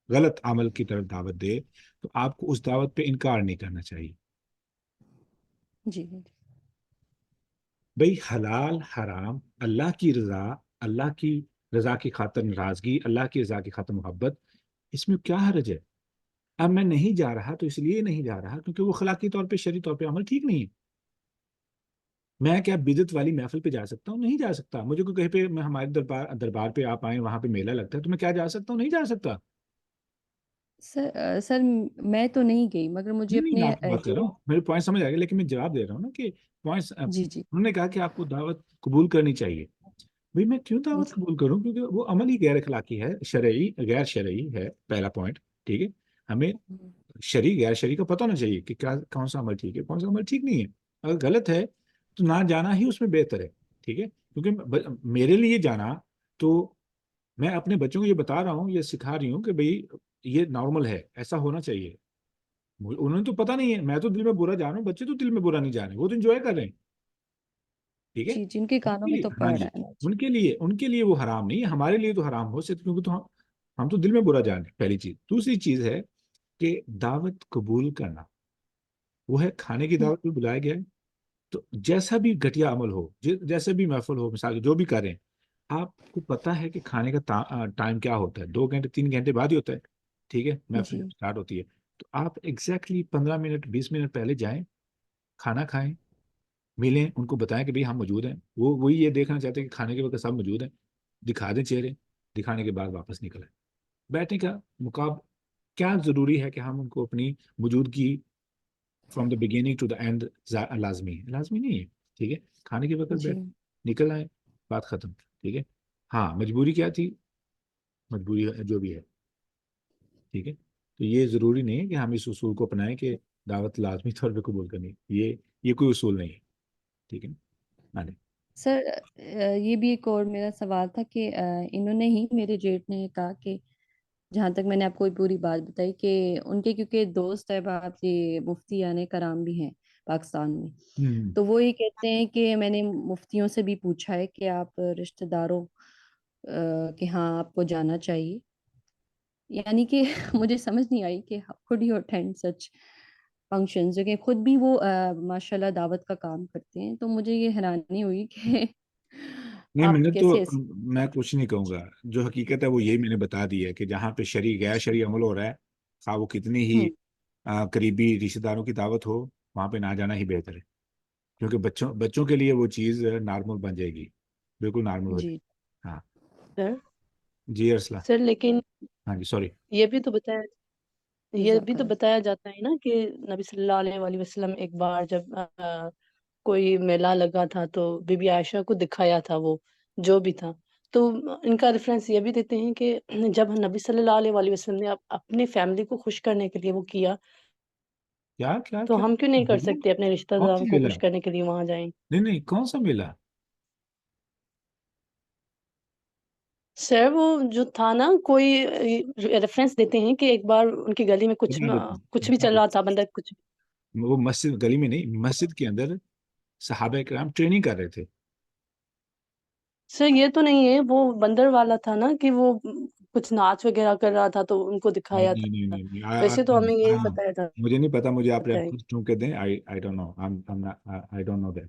غلط عمل کی طرف دعوت دے، تو آپ کو اس دعوت پہ انکار نہیں کرنا چاہیے۔ جی بھئی حلال حرام، اللہ کی رضا کی خاطر ناراضگی، اللہ کی رضا کی خاطر محبت، اس میں کیا حرج ہے؟ اب میں نہیں جا رہا تو اس لیے نہیں جا رہا کیونکہ وہ اخلاقی طور پہ، شرعی طور پہ عمل ٹھیک نہیں ہے۔ میں کیا بدعت والی محفل پہ جا سکتا ہوں؟ نہیں جا سکتا۔ مجھے کوئی کہیں پہ میں ہمارے دربار پہ آپ آئیں، وہاں پہ میلہ لگتا ہے، تو میں کیا جا سکتا ہوں؟ نہیں جا سکتا۔ سر میں تو نہیں گئی، مگر مجھے نہیں میں اپنے آپ کی بات کر رہا ہوں، میرے پوائنٹ سمجھ آ گیا، لیکن میں جواب دے رہا ہوں نا کہ پوائنٹس جی جی انہوں نے کہا کہ آپ کو دعوت قبول کرنی چاہیے۔ بھئی میں کیوں دعوت جی قبول کروں؟ کیونکہ وہ عمل ہی غیر اخلاقی ہے، شرعی غیر شرعی ہے، پہلا پوائنٹ، ٹھیک ہے؟ ہمیں شرعی غیر شرعی کا پتہ ہونا چاہیے کہ کون سا عمل ٹھیک ہے، کون سا عمل ٹھیک نہیں ہے۔ اگر غلط ہے تو نہ جانا ہی اس میں بہتر ہے، ٹھیک ہے؟ کیونکہ میرے لیے جانا، تو میں اپنے بچوں کو یہ بتا رہا ہوں، یہ سکھا رہی ہوں کہ بھئی یہ نارمل ہے، ایسا ہونا چاہیے۔ انہوں نے تو پتہ نہیں ہے، میں تو دل میں برا جا رہا ہوں، بچے تو دل میں برا نہیں جا رہے، وہ تو انجوائے کر رہے ہیں، ٹھیک ہے؟ جی، جن کے ان کانوں کے میں لیے، تو ہاں پڑ جی، رہا ہے نا جی۔ ان کے لیے وہ حرام نہیں ہے، ہمارے لیے تو حرام ہو سکتا، کیونکہ تو ہم تو دل میں برا جا رہے ہیں، پہلی چیز۔ دوسری چیز ہے کہ دعوت قبول کرنا، وہ ہے کھانے کی دعوت میں بلایا گیا ہے، تو جیسا بھی گھٹیا عمل ہو، جیسے بھی محفل ہو، مثال جو بھی کریں، آپ کو پتہ ہے کہ کھانے کا ٹائم کیا ہوتا ہے، 2 گھنٹے 3 گھنٹے بعد ہی ہوتا ہے، ٹھیک ہے؟ محفل جی جب اسٹارٹ ہوتی ہے تو آپ ایگزیکٹلی 15 منٹ 20 منٹ پہلے جائیں، کھانا کھائیں، ملیں، ان کو بتائیں کہ بھئی ہم موجود ہیں۔ وہی یہ دیکھنا چاہتے ہیں کہ کھانے کے وقت سب موجود ہیں، دکھا دیں چہرے، دکھانے کے بعد واپس نکل آئیں۔ بیٹھنے کا مقابلہ کیا ضروری ہے کہ ہم ان کو اپنی موجودگی from the beginning to the end لازمی نہیں ہے، ٹھیک ہے؟ کھانے کے وقت جی بیٹھ نکل آئے، بات ختم، ٹھیک ہے؟ ہاں مجبوری کیا تھی، مجبوری جو بھی ہے، ٹھیک ہے؟ تو یہ ضروری نہیں ہے کہ ہم اس اصول کو اپنائیں کہ دعوت لازمی طور پہ قبول کرنی، یہ کوئی اصول نہیں ہے، ٹھیک ہے؟ ہاں جی۔ سر یہ بھی ایک اور میرا سوال تھا کہ انہوں نے ہی، میرے جیٹ نے کہا کہ جہاں تک میں نے آپ کو پوری بات بتائی کہ ان کے کیونکہ دوست احباب یہ مفتی یعنی کرام بھی ہیں پاکستان میں، ہوں، تو وہ یہ کہتے ہیں کہ میں نے مفتیوں سے بھی پوچھا ہے کہ آپ رشتہ داروں کہ ہاں آپ کو جانا چاہیے، یعنی کہ مجھے سمجھ نہیں آئی کہ how could you attend such functions، جو کہ خود بھی وہ ماشاءاللہ دعوت کا کام کرتے ہیں، تو مجھے یہ حیرانی ہوئی کہ نہیں آپ کیسے میں کچھ نہیں کہوں گا، جو حقیقت ہے وہ یہی میں نے بتا دی ہے کہ جہاں پہ شرعی غیر شرعی عمل ہو رہا ہے، خواہ وہ کتنی ہی ہوں قریبی رشتہ داروں کی دعوت ہو، وہاں پہ نہ جانا ہی بہتر ہے، کیونکہ بچوں کے لیے وہ چیز نارمل بن جائے گی، بالکل نارمل ہو جائے جی گی۔ ہاں سر جی ارسلہ، سر لیکن ہاں جی سوری۔ یہ بھی تو بتایا یہ بھی جزاک تو اللہ۔ بتایا جاتا ہے نا کہ نبی صلی اللہ علیہ وآلہ وسلم ایک بار جب کوئی میلہ لگا تھا تو بی بی عائشہ کو دکھایا تھا وہ جو بھی تھا، تو ان کا ریفرنس یہ بھی دیتے ہیں کہ جب نبی صلی اللہ علیہ وآلہ وسلم نے اپنی فیملی کو خوش کرنے کے لیے وہ کیا، کیا کیا تو کیا ہم کیوں نہیں کر میلہ؟ سکتے اپنے رشتہ کون داروں سی کو میلہ؟ خوش کرنے کے لیے وہاں جائیں؟ نہیں کون سا میلہ؟ سر وہ جو تھا نا، کوئی ریفرنس دیتے ہیں کہ ایک بار ان کی گلی میں کچھ بھی بتا چل رہا دیتا تھا، بندہ کچھ ہوں۔ وہ مسجد، گلی میں نہیں، مسجد کے اندر صحابہ کرام ٹریننگ کر رہے تھے۔ سر یہ تو نہیں ہے، وہ بندر والا تھا نا کہ وہ کچھ ناچ وغیرہ کر رہا تھا تو ان کو دکھایا نہیں نہیں تھا، نہیں نہیں ویسے تو ہمیں یہ بتایا تھا مجھے نہیں پتا، مجھے آپ بتائیں۔ ریفرنس کیوں کہ دیں، I don't know. I don't know that.